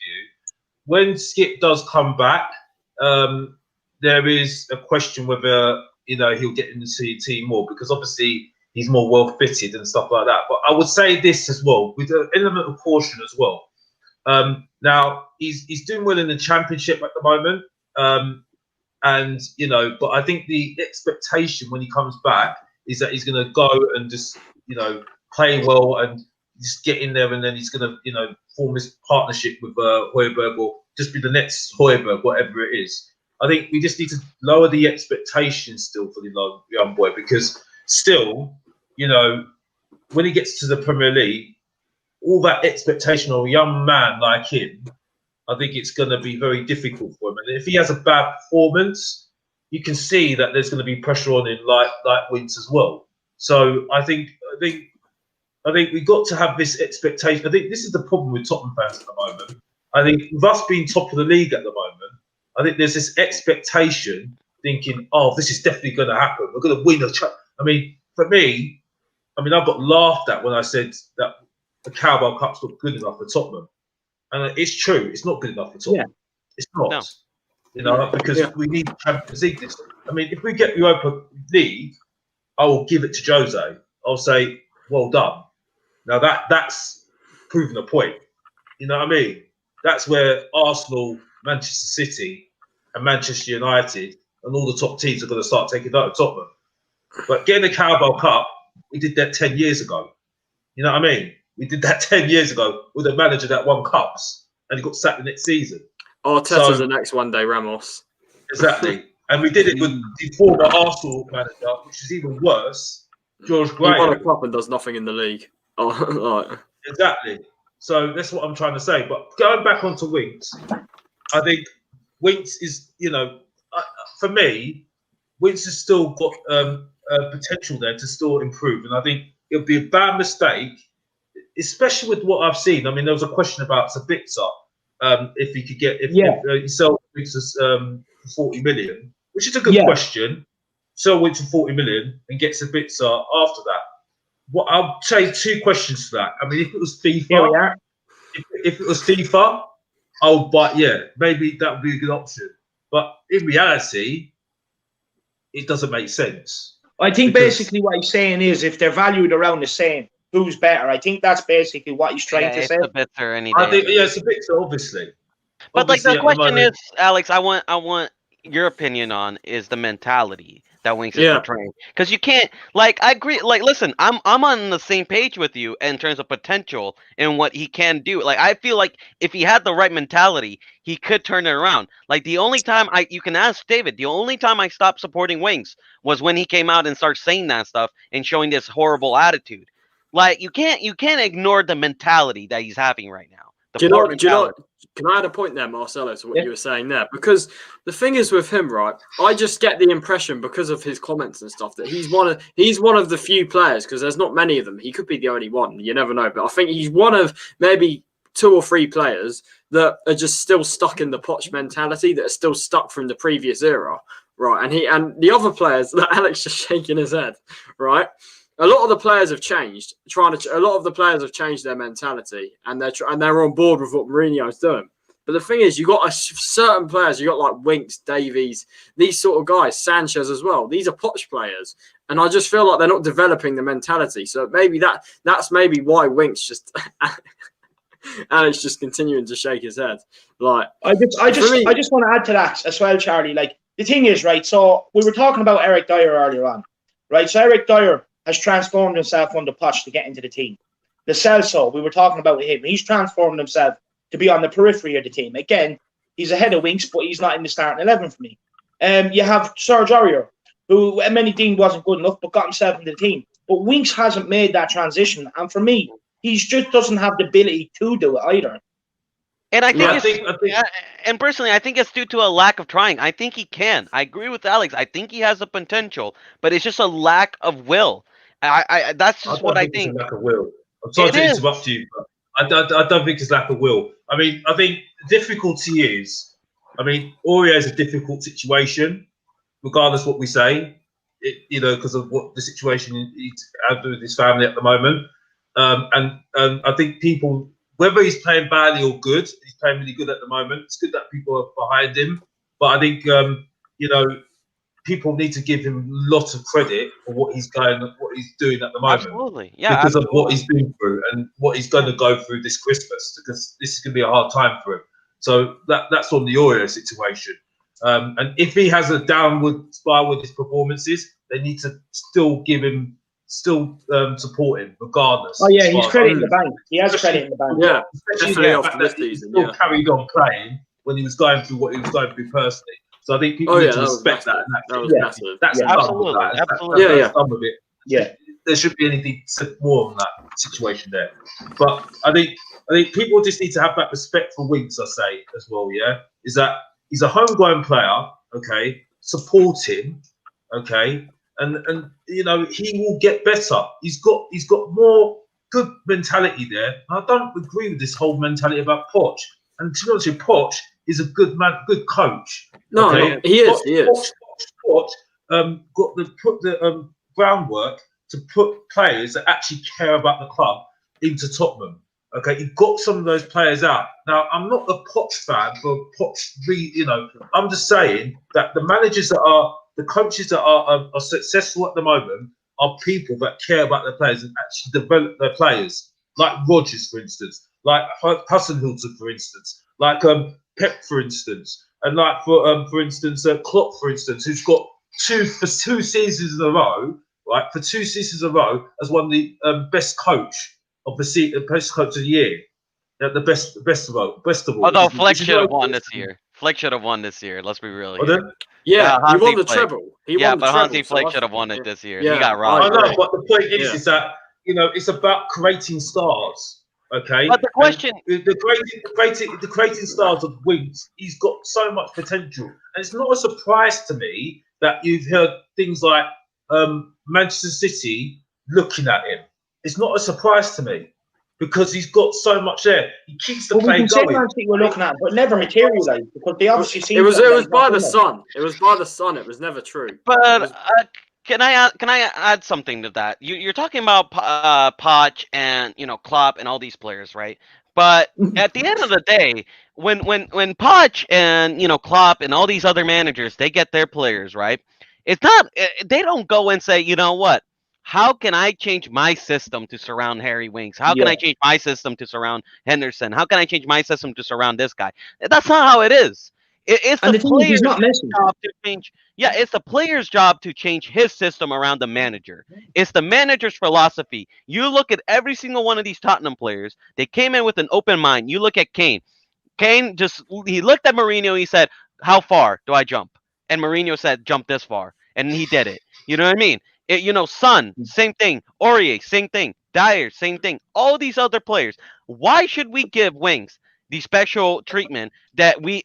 When Skip does come back, there is a question whether he'll get into the team more, because obviously he's more well fitted and stuff like that. But I would say this as well, with an element of caution as well. Now he's doing well in the Championship at the moment, and but I think the expectation when he comes back is that he's going to go and just play well and just get in there, and then he's going to form this partnership with Højbjerg, or just be the next Højbjerg, whatever it is. I think we just need to lower the expectations still for the young boy, because still, when he gets to the Premier League, all that expectation of a young man like him, I think it's going to be very difficult for him. And if he has a bad performance, you can see that there's going to be pressure on him, like Winks as well. So I think we've got to have this expectation. I think this is the problem with Tottenham fans at the moment. I think with us being top of the league at the moment, I think there's this expectation, thinking, "Oh, this is definitely going to happen. We're going to win." For me, I got laughed at when I said that the Carabao Cup's not good enough for Tottenham, and it's true. It's not good enough for Tottenham. Yeah. It's not. No. Because we need Champions League. If we get Europa League, I will give it to Jose. I'll say, "Well done." Now that's proven a point. You know what I mean? That's where Arsenal, Manchester City, and Manchester United and all the top teams are going to start taking note of Tottenham. But getting the Carabao Cup, we did that 10 years ago. You know what I mean? We did that 10 years ago with a manager that won cups and he got sacked the next season. Arteta's the next one day Ramos. Exactly. And we did it with the former Arsenal manager, which is even worse, George Graham. He won a cup and does nothing in the league. Oh, Exactly. So that's what I'm trying to say. But going back onto Winks, I think Winks is, for me, Winks has still got potential there to still improve. And I think it would be a bad mistake, especially with what I've seen. I mean, there was a question about Sabitzer, if he could get, if he sell Winks for 40 million, which is a good question. Sell Winks for 40 million and get Sabitzer after that. What I'll say 2 questions to that. I mean, if it was FIFA, if it was FIFA, maybe that would be a good option. But in reality, it doesn't make sense. I think basically what he's saying is if they're valued around the same, who's better? I think that's basically what he's trying to say. Sabitzer any day. I think Sabitzer, obviously. But like the question is, Alex, I want your opinion on is the mentality that Winks is portraying, because you can't, like, I agree, like, listen, I'm on the same page with you in terms of potential and what he can do. Like, I feel like if he had the right mentality, he could turn it around. Like, the only time you can ask David, the only time I stopped supporting Winks was when he came out and started saying that stuff and showing this horrible attitude. Like, you can't ignore the mentality that he's having right now. Do you know, can I add a point there, Marcelo, to what you were saying there? Because the thing is with him, right, I just get the impression because of his comments and stuff that he's one of the few players, because there's not many of them. He could be the only one. You never know. But I think he's one of maybe 2 or 3 players that are just still stuck in the Poch mentality, that are still stuck from the previous era, right? And the other players, that Alex just shaking his head, right? A lot of the players have changed. A lot of the players have changed their mentality, and they're on board with what Mourinho's doing. But the thing is, you got certain players. You got like Winks, Davies, these sort of guys, Sanchez as well. These are Poch players, and I just feel like they're not developing the mentality. So maybe that's maybe why Winks just Alex just continuing to shake his head. Like I just want to add to that as well, Charlie. Like the thing is, right? So we were talking about Eric Dyer earlier on, right? So Eric Dyer has transformed himself under Poch to get into the team. The Celso, we were talking about him. He's transformed himself to be on the periphery of the team. Again, he's ahead of Winks, but he's not in the starting 11 for me. You have Serge Aurier, who many deemed wasn't good enough, but got himself into the team. But Winks hasn't made that transition. And for me, he just doesn't have the ability to do it either. And I think, and personally, I think it's due to a lack of trying. I think he can. I agree with Alex. I think he has the potential, but it's just a lack of will. That's just what I think. It's a lack of will. I'm sorry to interrupt you, but I don't think it's lack of will. I mean, I think the difficulty is, Aurier is a difficult situation, regardless what we say, because of what the situation he's had with his family at the moment. And I think people, whether he's playing badly or good, he's playing really good at the moment. It's good that people are behind him, but I think people need to give him lots of credit for what he's doing at the moment. Absolutely, yeah, because of what he's been through and what he's going to go through this Christmas, because this is going to be a hard time for him. So that's on the Aurier situation. And if he has a downward spiral with his performances, they need to still give him, support him regardless. Oh yeah, he's credit in the bank. He has credit in the bank. Yeah, especially after this season. He still carried on playing when he was going through what he was going through personally. So I think people need to respect that. That's absolutely. Yeah. There should be anything more on that situation there. But I think people just need to have that respect for Winks, I say, as well, yeah? Is that he's a homegrown player, okay? Support him, okay? And he will get better. He's got more good mentality there. I don't agree with this whole mentality about Poch. And to be honest with you, Poch is a good man, good coach. No, he is. Poch put the groundwork to put players that actually care about the club into Tottenham. Okay, he got some of those players out. Now, I'm not a Poch fan, but I'm just saying that the managers the coaches that are successful at the moment are people that care about their players and actually develop their players. Like Rodgers, for instance, like Hasenhüttl, for instance, like Pep, for instance, and like for instance, Klopp, for instance, who's got two seasons in a row, right? For 2 seasons in a row, as one of the best coach of the best coach of the year. The best of all. Although Fleck should have won this year. Fleck should have won this year. Let's be real here. Yeah, he won the Fleck. treble. He won the treble. Hansi Fleck should have won it this year. Yeah, he got I robbed. know, but the point is that it's about creating stars. Okay, but the question, the creating stars of Winks, he's got so much potential, and it's not a surprise to me that you've heard things like Manchester City looking at him. It's not a surprise to me because he's got so much there. He keeps the play going. Man City we're looking at, but never materialised because they obviously see it was by the sun. It was by the sun. It was never true. But can I add something to that? You're talking about Poch and Klopp and all these players, right? But at the end of the day, when Poch and Klopp and all these other managers, they get their players, right? It's not they don't go and say, you know what? How can I change my system to surround Harry Winks? How can I change my system to surround Henderson? How can I change my system to surround this guy? That's not how it is. It's the player's job to change. Yeah, it's the player's job to change his system around the manager. It's the manager's philosophy. You look at every single one of these Tottenham players. They came in with an open mind. You look at Kane. Kane he looked at Mourinho. He said, "How far do I jump?" And Mourinho said, "Jump this far," and he did it. You know what I mean? Son, same thing. Aurier, same thing. Dyer, same thing. All these other players. Why should we give Winks the special treatment that we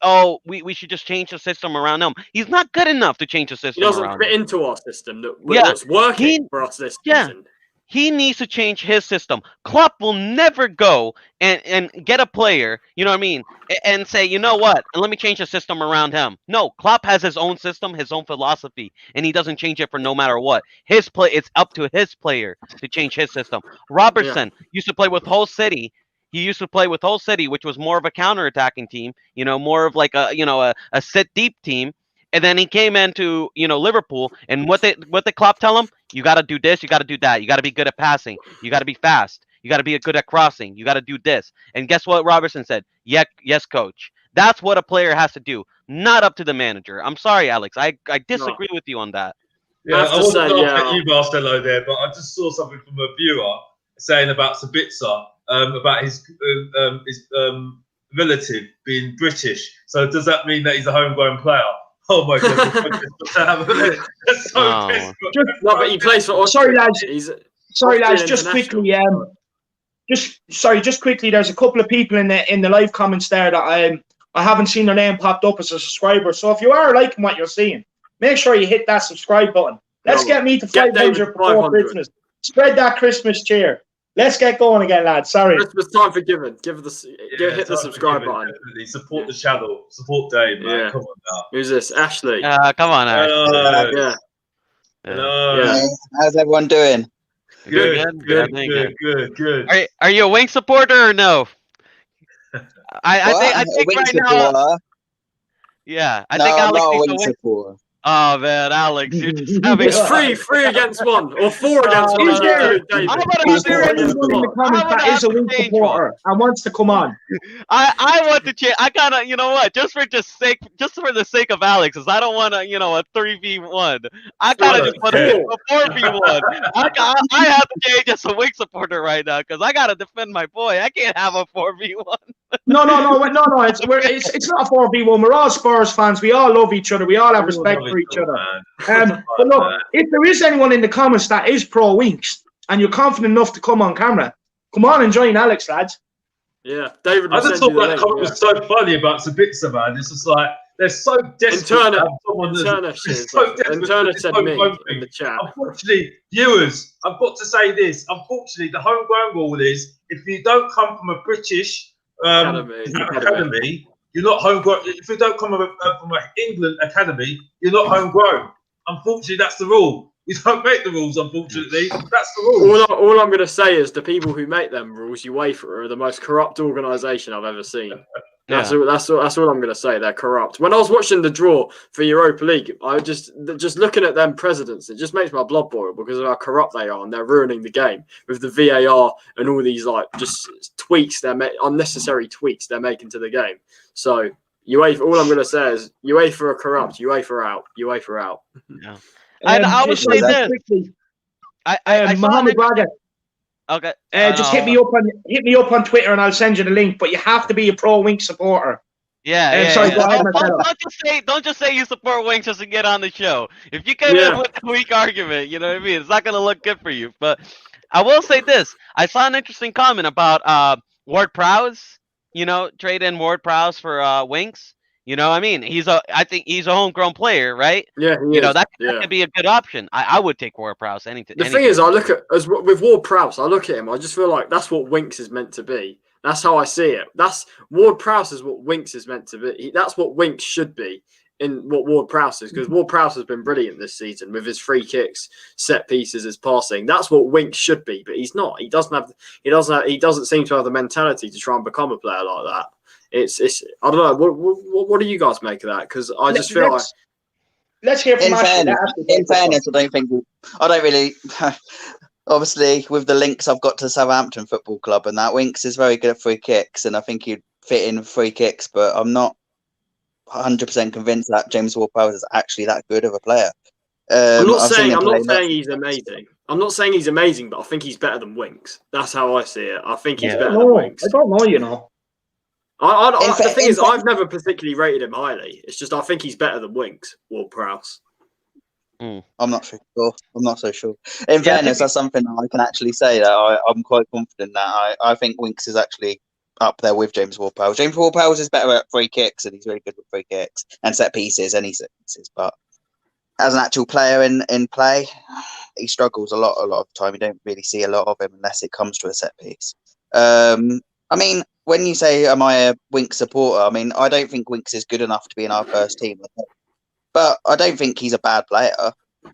should just change the system around him? He's not good enough to change the system. He doesn't fit into our system. That's working for us this season. He needs to change his system. Klopp will never go and get a player, you know what I mean, and say, you know what, and let me change the system around him. No, Klopp has his own system, his own philosophy, and he doesn't change it for no matter what. It's up to his player to change his system. Robertson used to play with Hull City. He used to play with Hull City, which was more of a counter-attacking team, more of like a sit-deep team. And then he came into, Liverpool, and what did Klopp tell him? You got to do this, you got to do that. You got to be good at passing. You got to be fast. You got to be good at crossing. You got to do this. And guess what Robertson said? Yeah, yes, coach. That's what a player has to do, not up to the manager. I'm sorry, Alex. I disagree with you on that. Yeah, I wasn't going to get you, Marcelo, there, but I just saw something from a viewer saying about Sabitzer, about his relative being British. So does that mean that he's a homegrown player? Oh my God! But he plays for Austria. Sorry, lads. Just quickly, just quickly. There's a couple of people in the live comments there that I haven't seen their name popped up as a subscriber. So if you are liking what you're seeing, make sure you hit that subscribe button. Let's get me to 500 before Christmas. Spread that Christmas cheer. Let's get going again, lads. Sorry. Christmas time for giving. Hit the subscribe button. Definitely. Support the channel. Support Dave, man. Yeah. Come on now. Who's this? Ashley. Come on, Ashley. Yeah. Hello. How's everyone doing? Good. Are you a Wink supporter or no? I think right now. Yeah, I think Alex I'm not needs a to Wink win. supporter. Oh man, Alex, you're just having it's three against one or 4 against one. Is there anyone in the comments that is a Wink supporter and wants to come on? I want to change. I gotta, you know what? Just for the sake of Alex, because I don't want to, a 3v1. I gotta just put a 4v1. I have to change as a Wink supporter right now because I gotta defend my boy. I can't have a 4v1. No. It's not a 4v1. We're all Spurs fans. We all love each other. We all have respect for each other. But look, if there is anyone in the comments that is pro Winks and you're confident enough to come on camera, come on and join Alex, lads. Yeah, David. I just thought that comment was so funny about Sabitzer, man. It's just like they're so desperate. Turner said me in the chat. Unfortunately, viewers, I've got to say this. Unfortunately, the homegrown rule is if you don't come from a British academy, you're not homegrown. If you don't come from an England academy, you're not homegrown. Unfortunately, that's the rule. We don't make the rules, unfortunately. That's the rule. All I'm going to say is the people who make them rules, UEFA, are the most corrupt organisation I've ever seen. That's all I'm going to say. They're corrupt. When I was watching the draw for Europa League, I just looking at them presidents, it just makes my blood boil because of how corrupt they are, and they're ruining the game with the VAR and all these just tweaks unnecessary tweaks they're making to the game. So UEFA, all I'm going to say is UEFA are corrupt. UEFA out. UEFA out. Yeah. And I would say this. Mohamed Braga. Okay. Just hit me up on Twitter and I'll send you the link. But you have to be a pro Wink supporter. Yeah. Sorry, go ahead, Marcelo. Don't just say you support Winks just to get on the show. If you come in with a weak argument, you know what I mean. It's not gonna look good for you. But I will say this: I saw an interesting comment about Ward Prowse. You know, trade in Ward Prowse for Winks. You know, I mean, I think he's a homegrown player, right? Yeah, that could be a good option. I would take Ward Prowse anything. The thing is, I look at with Ward Prowse. I look at him. I just feel like that's what Winks is meant to be. That's how I see it. That's Ward Prowse is what Winks is meant to be. That's what Winks should be in what Ward Prowse is, because Ward Prowse has been brilliant this season with his free kicks, set pieces, his passing. That's what Winks should be, but he's not. He doesn't seem to have the mentality to try and become a player like that. It's I don't know. What do you guys make of that? Because I just feel like. Let's hear from Ashley. In fairness, I don't really. Obviously, with the links I've got to Southampton Football Club and that, Winks is very good at free kicks, and I think he'd fit in free kicks, but I'm not 100% convinced that James Ward-Prowse is actually that good of a player. I'm not saying he's amazing. I'm not saying he's amazing, but I think he's better than Winks. That's how I see it. I think he's better than Winks. I don't know, you know. The thing is, I've never particularly rated him highly. It's just I think he's better than Winks, Ward-Prowse. I'm not so sure. I'm not so sure. In fairness, that's something that I can actually say that I'm quite confident that I think Winks is actually up there with James Ward-Prowse. James Ward-Prowse is better at free kicks, and he's really good with free kicks and set pieces, any set pieces. But as an actual player in play, he struggles a lot of the time. You don't really see a lot of him unless it comes to a set piece. I mean, when you say, am I a Winks supporter? I mean, I don't think Winks is good enough to be in our first team. But I don't think he's a bad player.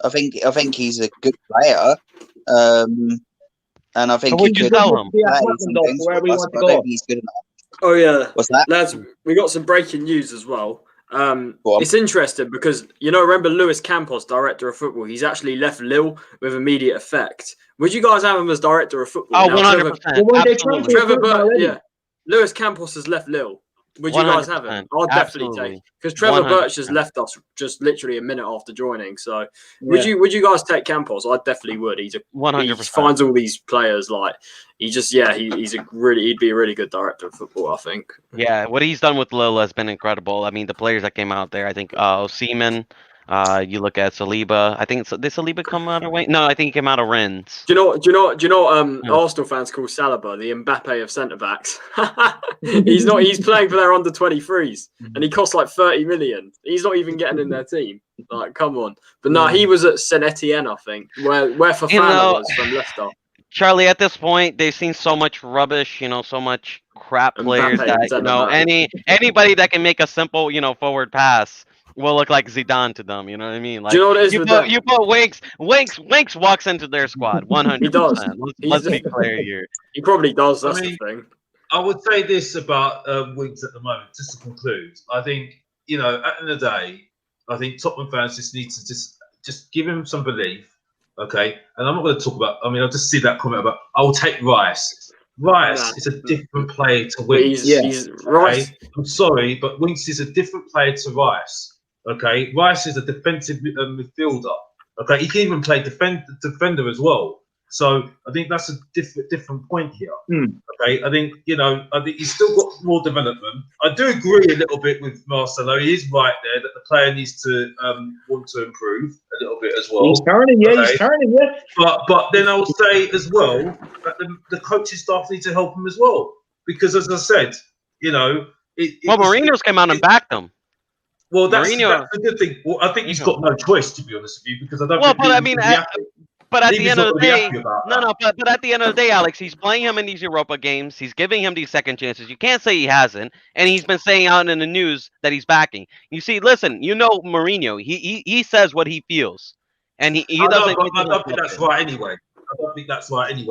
I think he's a good player. And I think would you tell him? Where we want to go. He's good enough. Oh yeah. What's that? Lads, we got some breaking news as well. It's interesting because remember Luis Campos, director of football, he's actually left Lille with immediate effect. Would you guys have him as director of football? Oh, 100%. Trevor Luis Campos has left Lille. Would you guys have him? I'd definitely take, because Trevor 100%. Birch has left us just literally a minute after joining. So would you guys take Campos? I definitely would. He's 100%. He finds all these players he'd be a really good director of football, I think. Yeah, what he's done with Lille has been incredible. I mean, the players that came out there, I think Seaman. You look at Saliba. I think did Saliba come out of Wayne? No, I think he came out of Rennes. Do you know? Arsenal fans call Saliba the Mbappe of centre backs. He's playing for their under 23s, and he costs like 30 million. He's not even getting in their team. Like, come on. But no, he was at Saint Etienne, I think, where Fofana was from Leicester. Charlie, at this point, they've seen so much rubbish, so much crap players that anybody that can make a simple, forward pass will look like Zidane to them. You know what I mean? Like, do you know what it is? You put Winks walks into their squad 100%. He does. Let's be clear here. He probably does. That's the thing. I would say this about Winks at the moment, just to conclude. I think at the end of the day, I think Tottenham fans just need to just give him some belief, okay? And I'm not going to talk about. I mean, I'll just see that comment about. I will take Rice. Rice is a different player to Winks. He's Rice. Okay? I'm sorry, but Winks is a different player to Rice. Okay, Rice is a defensive midfielder. Okay, he can even play defender as well. So I think that's a different point here. Okay, I think he's still got more development. I do agree a little bit with Marcelo. He is right there that the player needs to want to improve a little bit as well. He's turning, he's turning, But then I would say as well that the coaching staff need to help him as well, because as I said, Mourinho's came out and backed him. Well, that's a good thing. Well, I think he's got no choice, to be honest with you, because I don't. But at the end of the day, But at the end of the day, Alex, he's playing him in these Europa games. He's giving him these second chances. You can't say he hasn't, and he's been saying out in the news that he's backing. You see, listen, Mourinho. He says what he feels, and he doesn't. I don't think that's right anyway.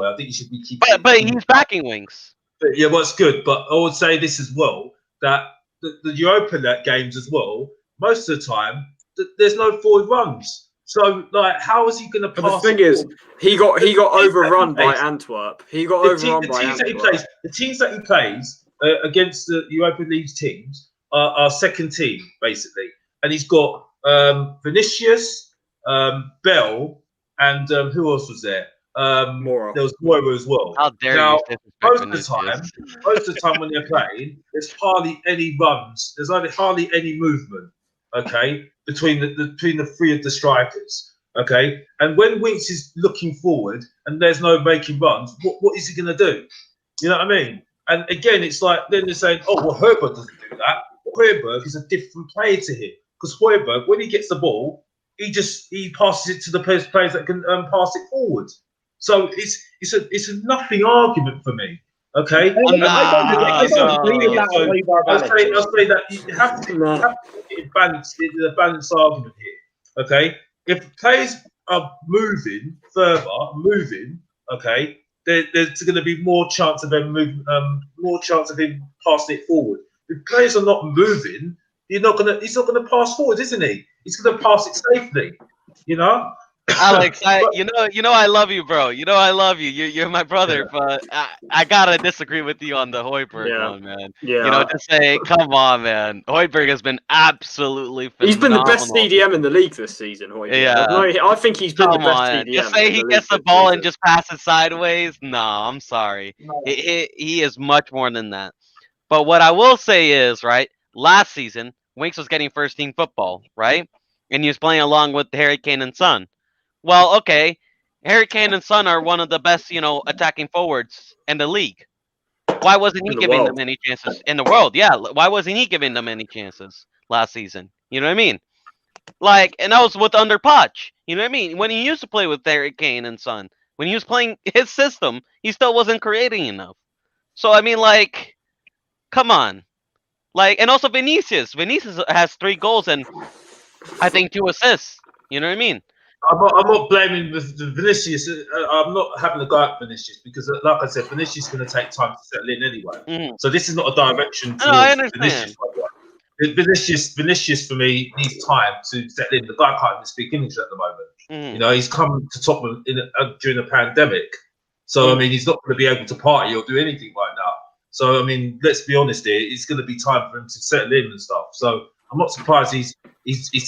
I think he should be keeping. But he's backing Winks. Yeah, well, it's good. But I would say this as well, that the Europa games as well, most of the time, there's no forward runs. So, how is he going to pass? But the thing is, he got overrun by Antwerp. He got overrun by Antwerp. The teams that he plays against the Europa League teams are second team, basically. And he's got Vinicius, Bell, and who else was there? there was Moira as well. How dare now, you most of the time when they're playing, there's hardly any runs. There's hardly any movement. Okay, between the three of the strikers. Okay, and when Winks is looking forward and there's no making runs, what is he going to do? You know what I mean? And again, it's like then they're saying, oh well, Højbjerg doesn't do that. Højbjerg is a different player to him because Højbjerg, when he gets the ball, he passes it to the players that can pass it forward. So it's a nothing argument for me. Okay, I don't agree with that. I'll say that you have to get a balanced argument here. Okay, if players are moving further, okay, there's going to be more chance of them more chance of him passing it forward. If players are not moving, he's not going to pass forward, isn't he? He's going to pass it safely, you know. Alex, you know, I love you, bro. You know, I love you. You're my brother, but I gotta disagree with you on the Højbjerg one, man. Yeah. You know, to say, come on, man. Højbjerg has been absolutely phenomenal. He's been the best CDM in the league this season, Højbjerg. Yeah. I think he's been the best CDM. Just say he gets the ball and just passes sideways. No, I'm sorry. No. He is much more than that. But what I will say is, right, last season, Winks was getting first team football, right? And he was playing along with Harry Kane and Son. Well, okay, Harry Kane and Son are one of the best, attacking forwards in the league. Why wasn't he giving them any chances in the world? Yeah, why wasn't he giving them any chances last season? You know what I mean? Like, and that was with under Poch. You know what I mean? When he used to play with Harry Kane and Son, when he was playing his system, he still wasn't creating enough. So I mean, like, come on, like, and also Vinicius. Vinicius has 3 goals and I think 2 assists. You know what I mean? I'm not blaming the Vinicius. I'm not having a go at Vinicius because, like I said, Vinicius is going to take time to settle in anyway. Mm-hmm. So this is not a direction towards I understand. Vinicius for me needs time to settle in. The guy can't even speak English at the moment. Mm-hmm. You know, he's come to Tottenham during the pandemic. So, I mean, he's not going to be able to party or do anything right now. So, I mean, let's be honest here. It's going to be time for him to settle in and stuff. So I'm not surprised he's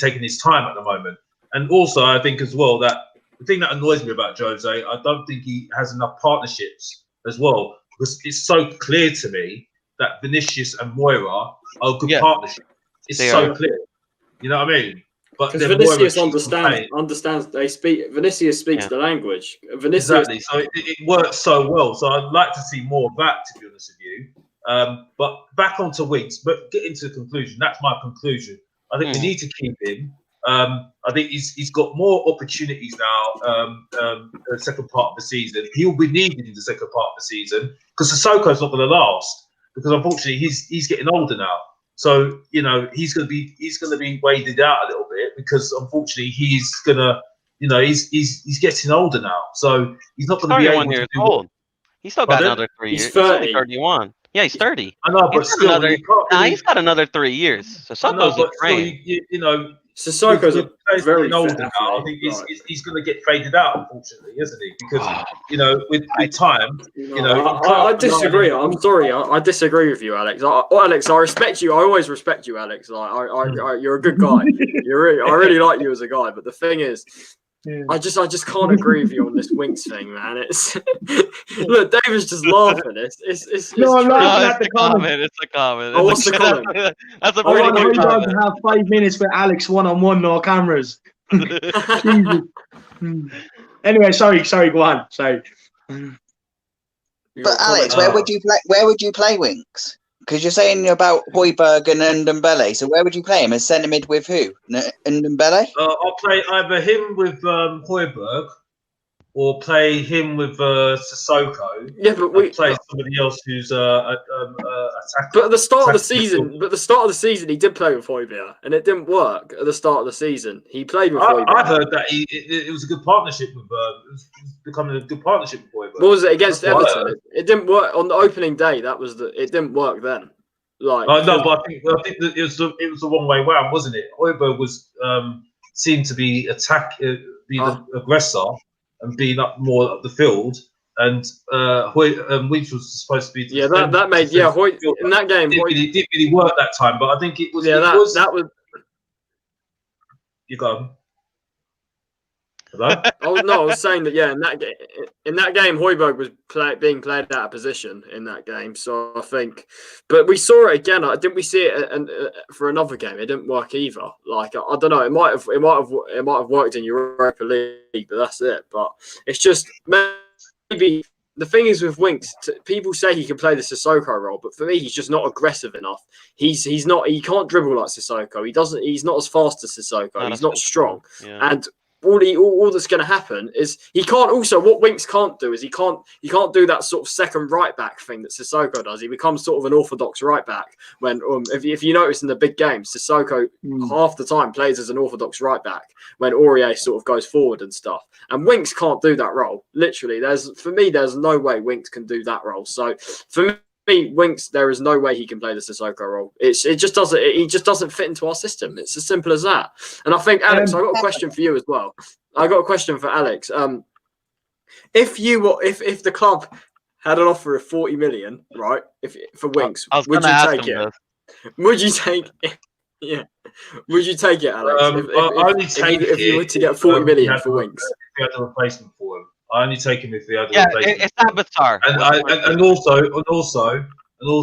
taking his time at the moment. And also, I think as well that the thing that annoys me about Jose, I don't think he has enough partnerships as well, because it's so clear to me that Vinicius and Moira are a good partnership. It's so clear. You know what I mean? But because Vinicius understands. Vinicius speaks the language. Exactly. So it works so well. So I'd like to see more of that, to be honest with you. But back onto Winks. But get into the conclusion. That's my conclusion. I think we need to keep him. I think he's got more opportunities now in the second part of the season. He'll be needed in the second part of the season because Sissoko's not going to last because unfortunately he's getting older now. So he's going to be weighted out a little bit because unfortunately he's getting older now. So he's not going to be able to do old. He's still got another 3 years. He's 30. He's 31. Yeah, he's 30. I know, but still, he's got another 3 years. Sissoko's a train. Sissoko's very older now. I think he's going to get faded out, unfortunately, isn't he? Because with time, I disagree. I'm sorry, I disagree with you, Alex. Alex, I respect you. I always respect you, Alex. You're a good guy. I really like you as a guy. But the thing is, I just can't agree with you on this Winks thing, man. It's look, David's just laughing. It's I'm laughing at the comment. It's a comment. Oh, what's the comment? That's a pretty good comment. I have 5 minutes with Alex one-on-one, no cameras. Anyway, sorry, go on. Sorry. But Alex, where would you play Winks? Because you're saying about Højbjerg and Ndombele, so where would you play him? As centre mid with who? Ndombele? I'll play either him with Højbjerg or play him with Sissoko. Yeah, but we play somebody else who's attacker. But at the start of the season, he did play with Højbjerg, and it didn't work. At the start of the season, he played with Højbjerg. I heard that it was a good partnership with. It was becoming a good partnership with Højbjerg. What was it against Everton? It didn't work on the opening day. It didn't work then. No, but I think that it was the wrong way round, wasn't it? Højbjerg was seemed to be the aggressor and being up more up the field, and Winks was supposed to be. That made Højbjerg in that game. It didn't really work that time, but I think it was. Yeah, that was. You go. I was saying that in that game, Højbjerg was being played out of position in that game. So I think, but we saw it again. Didn't we see it for another game? It didn't work either. Like I don't know. It might have worked in Europa League, but that's it. But it's just maybe. The thing is with Winks, people say he can play the Sissoko role, but for me, he's just not aggressive enough. He's not. He can't dribble like Sissoko. He doesn't. He's not as fast as Sissoko. He's not strong. Yeah. And all that's going to happen is he can't. Also, what Winks can't do is he can't do that sort of second right back thing that Sissoko does. He becomes sort of an orthodox right back when if you notice in the big games, Sissoko half the time plays as an orthodox right back when Aurier sort of goes forward and stuff. And Winks can't do that role. Literally, there's no way Winks can do that role. So for me, Winks, there is no way he can play the Sissoko role. He just doesn't fit into our system. It's as simple as that. And I think, Alex, I've got a question for you as well. I got a question for Alex. If the club had an offer of 40 million, right, for Winks, would you take it? Would you take it? Yeah. Would you take it, Alex? If you were to get 40 million for Winks? If we had a replacement for him. I only take him if we had a replacement. It's Avatar. And also,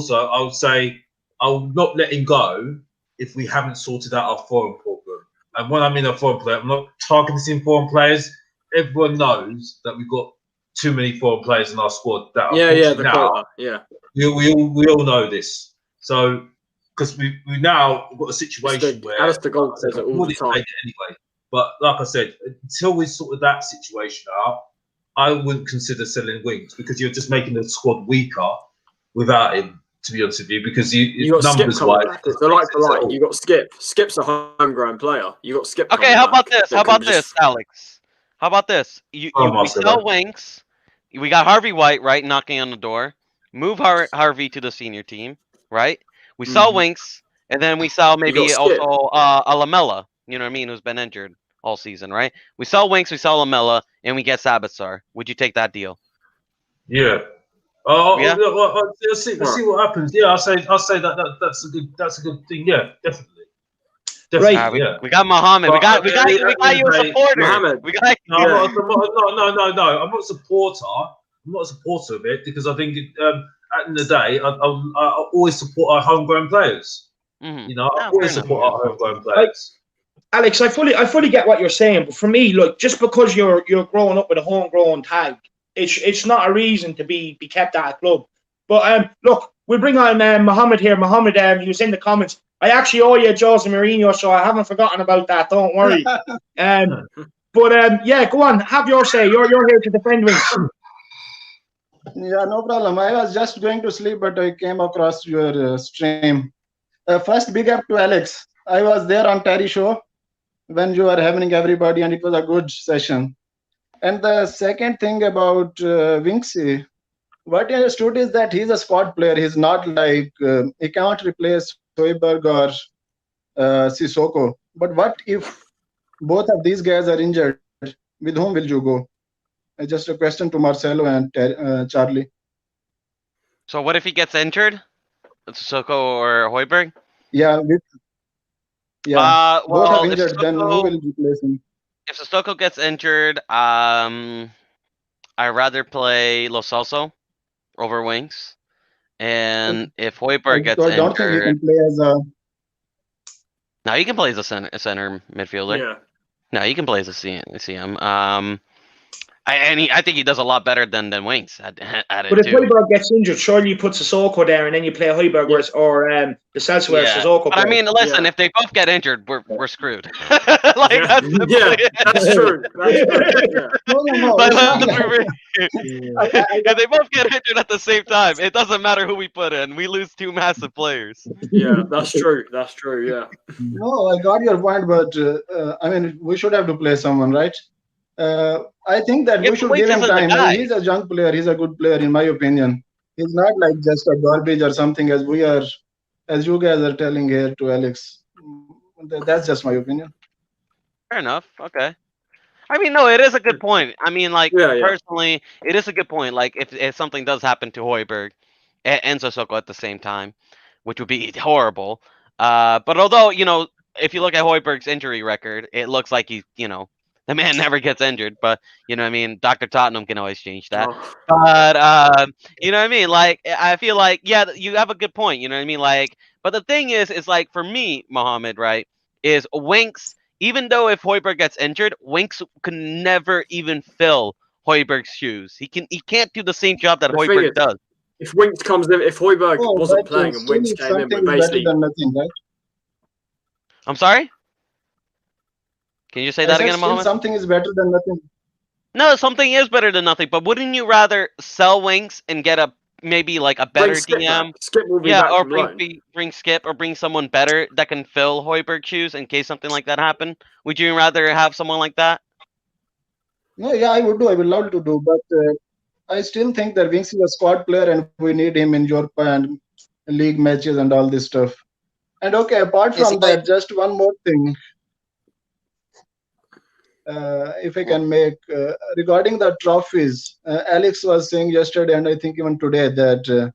I would say I would not let him go if we haven't sorted out our foreign problem. And when I mean a foreign player, I'm not targeting foreign players. Everyone knows that we've got too many foreign players in our squad. The quota. Yeah. We all know this. So because we now got a situation where Alistair Gold says it all the time. Anyway. But like I said, until we sorted that situation out, I wouldn't consider selling Winks because you're just making the squad weaker without him. To be honest with you, because you got numbers wise, they're like for like. You got Skip. Skip's a homegrown player. You got Skip. Okay, how about this? Alex? How about this? We sell Winks. We got Harvey White knocking on the door. Move Harvey to the senior team, right? We sell Winks, and then we sell maybe also a Lamella. You know what I mean? Who's been injured all season, right? We sell Winks, we sell Lamella, and we get Sabatsar. Would you take that deal? Yeah. See what happens. Yeah, I'll say that's a good thing. Yeah, definitely. Right. We got Mohammed. We got you a supporter. Mohammed. No, I'm not a supporter. I'm not a supporter of it because I think at the end of the day, I always support our homegrown players. Mm-hmm. You know, I always support our homegrown players. Alex, I fully get what you're saying, but for me, look, just because you're growing up with a homegrown tag, it's not a reason to be kept at a club. But look, we'll bring on Mohammed here. Mohammed, he was in the comments. I actually owe you Jose Mourinho, so I haven't forgotten about that. Don't worry. Yeah, go on. Have your say. You're here to defend Winks. Yeah, no problem. I was just going to sleep, but I came across your stream. First, big up to Alex. I was there on Terry show when you were having everybody, and it was a good session. And the second thing about Winksy, what I understood is that he's a squad player. He's not like he can't replace Højbjerg or Sissoko. But what if both of these guys are injured? With whom will you go? Just a question to Marcelo and Charlie. So what if he gets injured? Sissoko or Højbjerg? Yeah. Both are injured. Then who will replace him? If Sissoko gets injured, I'd rather play Lo Celso over Winks. And if Højbjerg gets injured, don't think he can play as a. No, he can play as a center midfielder. Yeah. No, he can play as a CM. I think he does a lot better than Winks at it. But if Højbjerg gets injured, surely you put Sissoko there and then you play Højbjerg or the Celso where Sissoko. But I mean, listen, if they both get injured, we're screwed. That's true. That's true. No. If they both get injured at the same time, it doesn't matter who we put in. We lose two massive players. Yeah, that's true. Yeah. No, I got your point, but I mean, we should have to play someone, right? I think that we should give him time. He's a young player. He's a good player, in my opinion. He's not like just a garbage or something, as you guys are telling here to Alex. That's just my opinion. Fair enough. Okay. I mean, no, it is a good point. I mean, like, personally, it is a good point. Like, if something does happen to Højbjerg and Sissoko at the same time, which would be horrible. But although, if you look at Højbjerg's injury record, it looks like he's, The man never gets injured, but you know what I mean. Dr. Tottenham can always change that. Oh. But you know what I mean. Like I feel like yeah, you have a good point. You know what I mean. Like, but the thing is like for me, Mohammed, right, is Winks. Even though if Højbjerg gets injured, Winks can never even fill Højbjerg's shoes. He can't do the same job that The thing Højbjerg is, does. if Winks comes in, if Højbjerg Oh, wasn't but playing and Winks still came in, something we're is better basically than nothing, right? I'm sorry. Can you say I that said again, still Mohammed? something is better than nothing. No, something is better than nothing. But wouldn't you rather sell Winks and get maybe like a better bring Skip DM? back. Skip will be Yeah, back or from loan. bring Skip or bring someone better that can fill Højbjerg's shoes in case something like that happened. Would you rather have someone like that? No, yeah, I would do. I would love to do, but I still think that Winks is a squad player, and we need him in Europe and league matches and all this stuff. And okay, apart from that, just one more thing. If I can make regarding the trophies, Alex was saying yesterday, and I think even today, that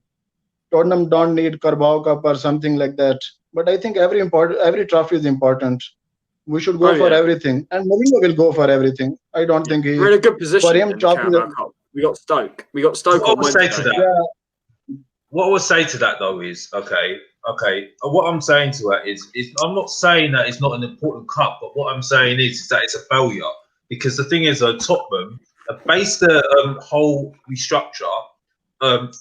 Tottenham don't need Carabao Cup or something like that. But I think every trophy is important. We should go for everything, and Mourinho will go for everything. I don't think we're in a good position for him. in the Carabao Cup. We got Stoke. We got Stoke on Wednesday. What I would say to that though is okay. What I'm saying to that is I'm not saying that it's not an important cup, but what I'm saying is that it's a failure because the thing is, Tottenham have based the whole restructure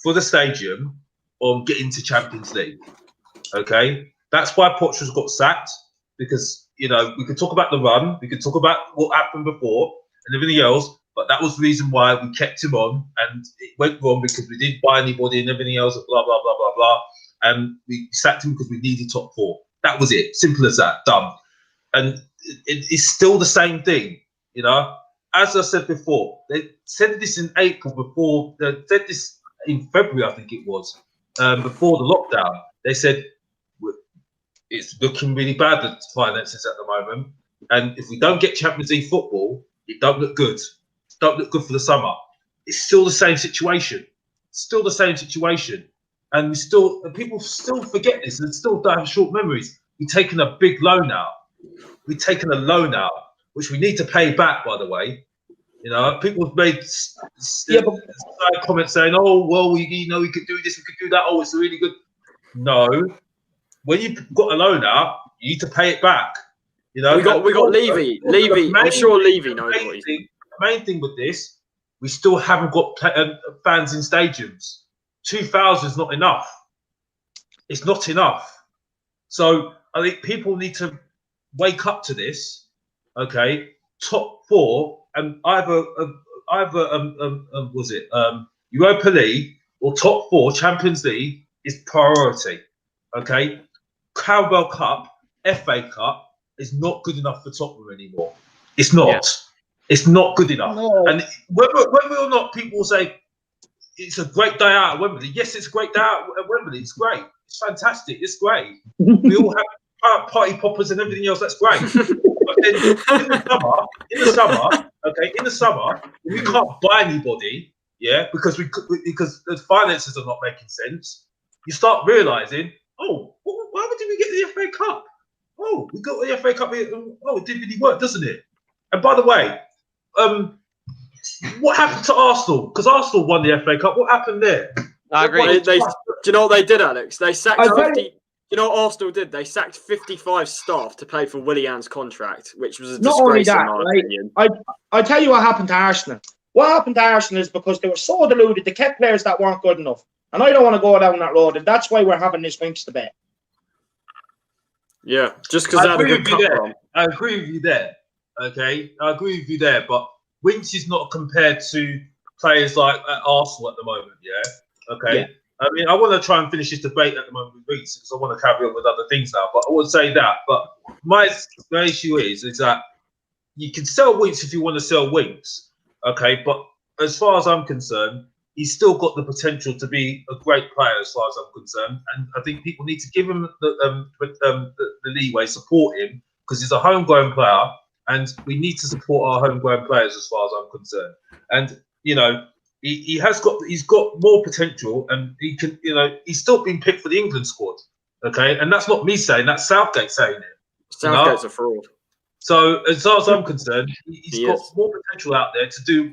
for the stadium on getting to Champions League. Okay, that's why Poch's got sacked because you know we could talk about the run, we could talk about what happened before and everything else. But that was the reason why we kept him on, and it went wrong because we didn't buy anybody and everything else, blah, blah, blah, blah, blah. And we sacked him because we needed top four. That was it. Simple as that. Done. And it's still the same thing, you know. As I said before, they said this in April before, they said this in February, I think it was, before the lockdown. They said, it's looking really bad, the finances at the moment. And if we don't get Champions League football, it don't look good. Don't look good for the summer. It's still the same situation. Still the same situation. And people still forget this and still don't have short memories. We've taken a big loan out. We've taken a loan out, which we need to pay back, by the way. You know, people have made comments saying, oh, well, we could do this, we could do that. Oh, it's really good. No. When you've got a loan out, you need to pay it back. You know, we got Levy. I'm sure Levy knows what he's doing. The main thing with this, we still haven't got fans in stadiums. 2,000 is not enough. It's not enough. So I think people need to wake up to this. Okay, top four and either Europa League or top four Champions League is priority. Okay, Carabao Cup, FA Cup is not good enough for Tottenham anymore. It's not. Yeah. It's not good enough. No. And whether or not people say it's a great day out at Wembley, yes, it's a great day out at Wembley. It's great. It's fantastic. It's great. We all have party poppers and everything else. That's great. But then in the summer, we can't buy anybody, because the finances are not making sense. You start realizing, oh, why did we get the FA Cup? Oh, we got the FA Cup here. Oh, it did really work, doesn't it? And by the way, what happened to Arsenal? Because Arsenal won the FA Cup. What happened there? I agree. Do you know what they did, Alex? They sacked 50. You know what Arsenal did? They sacked 55 staff to pay for Willian's contract, which was a disgrace in my opinion. I tell you what happened to Arsenal. What happened to Arsenal is because they were so deluded, they kept players that weren't good enough. And I don't want to go down that road, and that's why we're having this Winks debate. Yeah, just because they had a good cup run. I agree with you there. Okay, I agree with you there, but Winks is not compared to players like Arsenal at the moment. Yeah. Okay. Yeah. I mean, I want to try and finish this debate at the moment with Winks because I want to carry on with other things now. But I would say that. But my issue is that you can sell Winks if you want to sell Winks. Okay, but as far as I'm concerned, he's still got the potential to be a great player as far as I'm concerned. And I think people need to give him the leeway, support him, because he's a homegrown player, and we need to support our homegrown players as far as I'm concerned. And, you know, he's got more potential, and he can, you know, he's still been picked for the England squad. Okay, and that's not me saying, that's Southgate saying it. Southgate's a fraud. So as far as I'm concerned, he's got is. more potential out there to do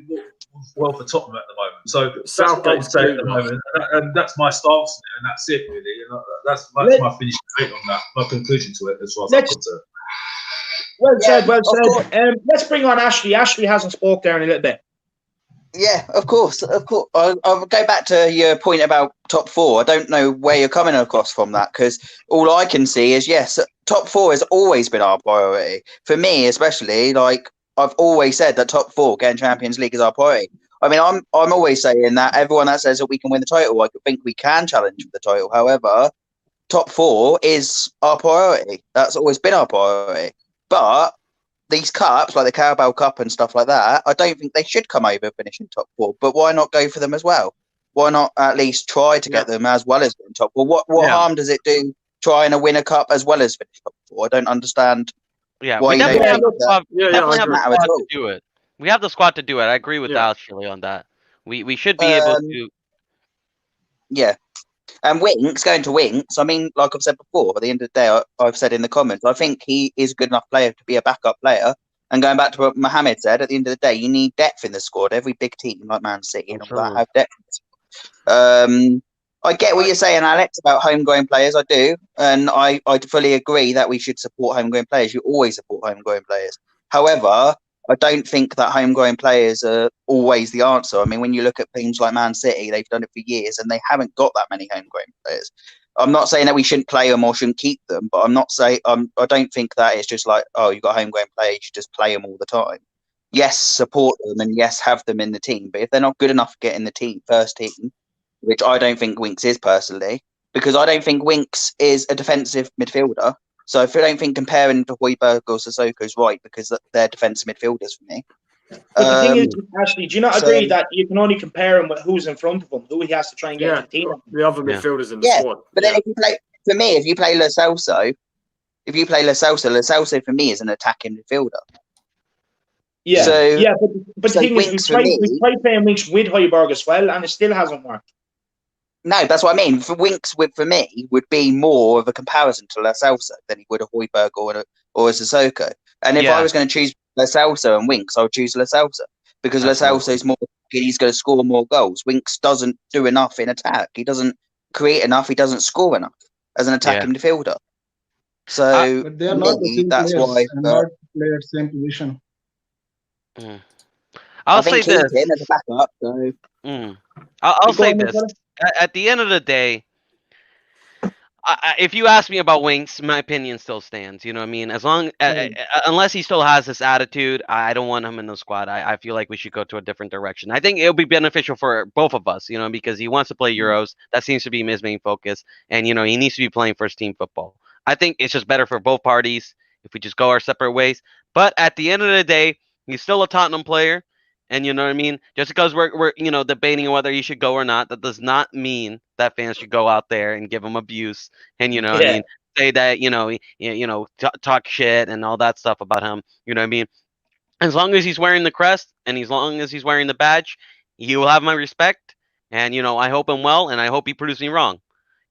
well for Tottenham at the moment. So that's what I would Southgate's say at the clueless. moment, and that's my stance, and that's it really. And that's my finishing debate on that. My conclusion to it, as far as I'm concerned. Well said. Let's bring on Ashley. Ashley hasn't spoke there in a little bit. Yeah, of course. I'll go back to your point about top four. I don't know where you're coming across from that, because all I can see is, yes, top four has always been our priority. For me, especially, like I've always said that top four, getting Champions League, is our priority. I mean, I'm always saying that everyone that says that we can win the title, I think we can challenge for the title. However, top four is our priority. That's always been our priority. But these cups, like the Carabao Cup and stuff like that, I don't think they should come over finishing top four. But why not go for them as well? Why not at least try to get them as well as getting top four? What harm does it do trying to win a cup as well as finish top four? I don't understand. Yeah, why we you don't definitely think that definitely have the matter at squad all. to do it. We have the squad to do it. I agree with Ashley on that. We should be able to. Yeah. And Winks, going to Winks, I mean, like I've said before, at the end of the day, I've said in the comments, I think he is a good enough player to be a backup player. And going back to what Mohammed said, at the end of the day, you need depth in the squad. Every big team like Man City and all that have depth in the squad. I get what you're saying, Alex, about homegrown players. I do. And I fully agree that we should support homegrown players. You always support homegrown players. However, I don't think that homegrown players are always the answer. I mean, when you look at teams like Man City, they've done it for years and they haven't got that many homegrown players. I'm not saying that we shouldn't play them or shouldn't keep them, but I'm not saying I don't think that it's just like, oh, you've got homegrown players, you just play them all the time. Yes, support them and yes, have them in the team. But if they're not good enough to get in the team, first team, which I don't think Winks is personally, because I don't think Winks is a defensive midfielder. So if I don't think comparing to Højbjerg or Sissoko is right, because they're defensive midfielders for me. But the thing is, Ashley, do you not agree that you can only compare him with who's in front of him, who he has to try and get into the team? The other midfielders in the squad. But then if you play, for me, if you play Lo Celso, Lo Celso for me is an attacking midfielder. Yeah, so, but the thing is, we tried playing Winks with Højbjerg as well, and it still hasn't worked. No, that's what I mean. For Winks, for me, would be more of a comparison to Lo Celso than he would a Højbjerg or a Sissoko. And if I was going to choose Lo Celso and Winks, I would choose Lo Celso because Lo Celso is more. He's going to score more goals. Winks doesn't do enough in attack. He doesn't create enough. He doesn't score enough as an attacking midfielder. So but they are not the same that's players, why not players same position. I'll say this. Him as a backup. So. I'll say this. At the end of the day, if you ask me about Winks, my opinion still stands. You know what I mean? Unless he still has this attitude, I don't want him in the squad. I feel like we should go to a different direction. I think it'll be beneficial for both of us, you know, because he wants to play Euros. That seems to be his main focus. And, you know, he needs to be playing first team football. I think it's just better for both parties if we just go our separate ways. But at the end of the day, he's still a Tottenham player. And you know what I mean? Just because we're you know, debating whether he should go or not, that does not mean that fans should go out there and give him abuse and, you know what I mean, say that, talk shit and all that stuff about him. You know what I mean? As long as he's wearing the crest and as long as he's wearing the badge, he will have my respect. And, you know, I hope him well and I hope he proves me wrong.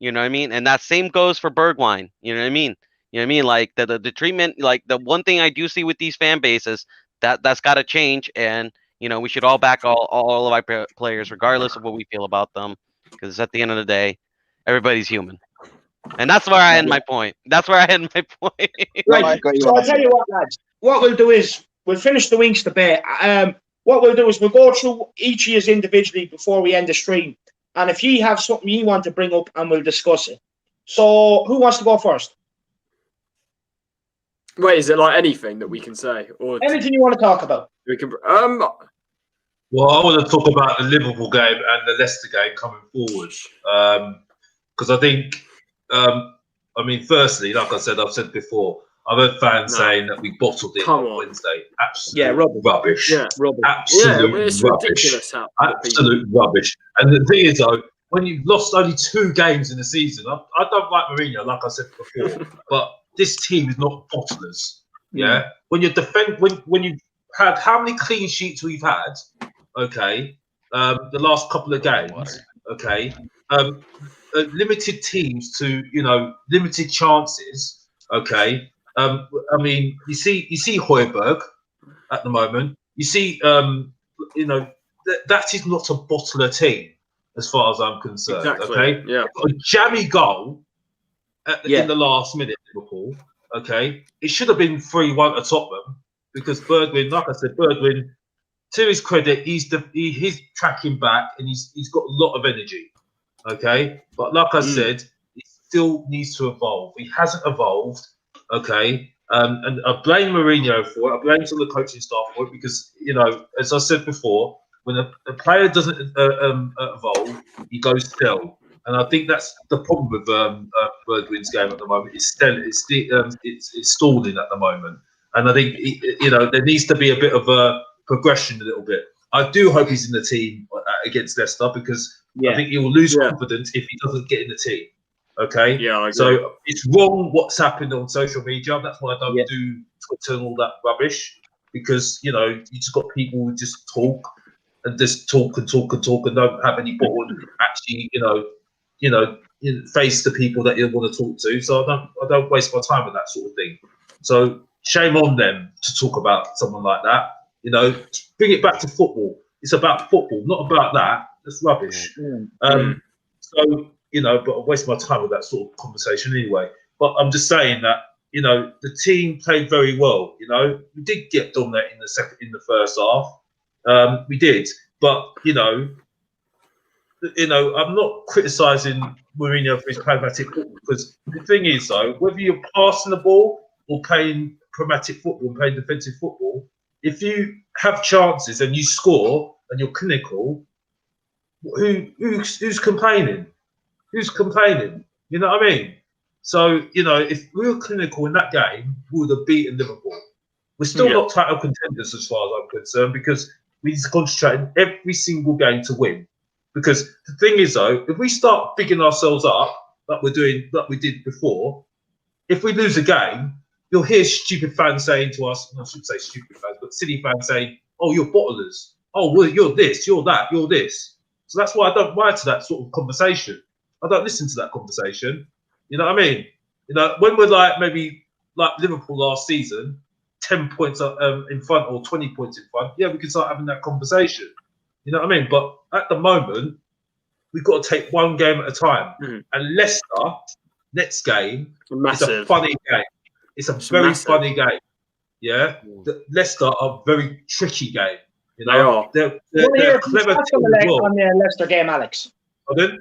You know what I mean? And that same goes for Bergwijn. You know what I mean? You know what I mean? Like the treatment, like the one thing I do see with these fan bases, that's got to change. And, you know, we should all back all of our players, regardless of what we feel about them, because at the end of the day, everybody's human, and that's where I end my point. Right. So I'll tell you what, lads. What we'll do is we'll finish the Winks debate. What we'll do is we'll go through each year's individually before we end the stream, and if you have something you want to bring up, and we'll discuss it. So who wants to go first? Wait, is it like anything that we can say, or anything you want to talk about? We can. Well, I want to talk about the Liverpool game and the Leicester game coming forward, because I think, firstly, like I said, I've said before, I've heard fans saying that we bottled it on Wednesday. Absolute rubbish. Yeah, rubbish. Absolute it's rubbish. Ridiculous. Absolute rubbish. And the thing is, though, when you've lost only 2 games in the season, I don't like Mourinho, like I said before, but this team is not bottlers. Yeah, when you when you had how many clean sheets we've had, okay, the last couple of games, okay, limited teams to, you know, limited chances, okay, I mean, you see Højbjerg at the moment. You see, you know, that is not a bottler team as far as I'm concerned. Exactly. Okay, Yeah. a jammy goal in the last minute, Liverpool. Okay, it should have been 3-1 at Tottenham because Bergwijn, like I said, Bergwijn, to his credit, he's tracking back and he's got a lot of energy. Okay, but like I said, he still needs to evolve. He hasn't evolved. Okay, and I blame Mourinho for it. I blame some of the coaching staff for it because, you know, as I said before, when a player doesn't evolve, he goes still. And I think that's the problem with Bergwijn's game at the moment. It's stalling at the moment. And I think, you know, there needs to be a bit of a progression a little bit. I do hope he's in the team against Leicester because I think he will lose confidence if he doesn't get in the team. Okay? Yeah, I agree. So it's wrong what's happened on social media. That's why I don't do Twitter and all that rubbish because, you know, you just got people who just talk and don't have any bottle and actually, you know, face the people that you want to talk to. So I don't waste my time with that sort of thing. So shame on them to talk about someone like that. You know, bring it back to football. It's about football, not about that. That's rubbish. So, you know, but I waste my time with that sort of conversation anyway. But I'm just saying that, you know, the team played very well. You know, we did get dominated in the first half. We did, but you know, I'm not criticising Mourinho for his pragmatic football because the thing is, though, whether you're passing the ball or playing pragmatic football and playing defensive football, if you have chances and you score and you're clinical, who's complaining? Who's complaining? You know what I mean? So, you know, if we were clinical in that game, we would have beaten Liverpool. We're still not title contenders as far as I'm concerned because we need to concentrate in every single game to win. Because the thing is, though, if we start bigging ourselves up like we did before, if we lose a game, you'll hear stupid fans saying to us, I shouldn't say stupid fans, but silly fans saying, oh, you're bottlers. Oh, well, you're this, you're that, you're this. So that's why I don't buy to that sort of conversation. I don't listen to that conversation. You know what I mean? You know, when we're like maybe like Liverpool last season, 10 points in front or 20 points in front, we can start having that conversation. You know what I mean? But at the moment, we've got to take one game at a time. And Leicester, next game, is a funny game. It's a very funny game. Yeah? Leicester are a very tricky game. You know? They're clever team as well. On the Leicester game, Alex. Pardon? Do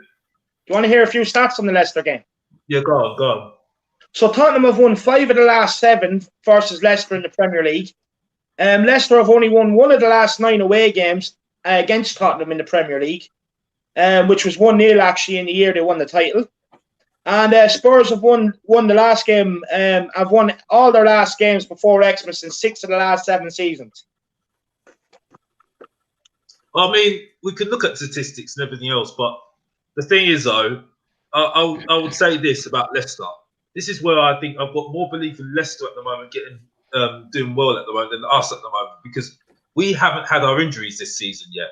you want to hear a few stats on the Leicester game? Yeah, go on. So Tottenham have won 5 of the last 7 versus Leicester in the Premier League. Leicester have only won 1 of the last 9 away games against Tottenham in the Premier League, which was 1-0 actually in the year they won the title. And Spurs have won the last game, have won all their last games before Xmas in 6 of the last 7 seasons. I mean, we could look at statistics and everything else, but the thing is, though, I would say this about Leicester. This is where I think I've got more belief in Leicester at the moment doing well at the moment than us at the moment because we haven't had our injuries this season yet.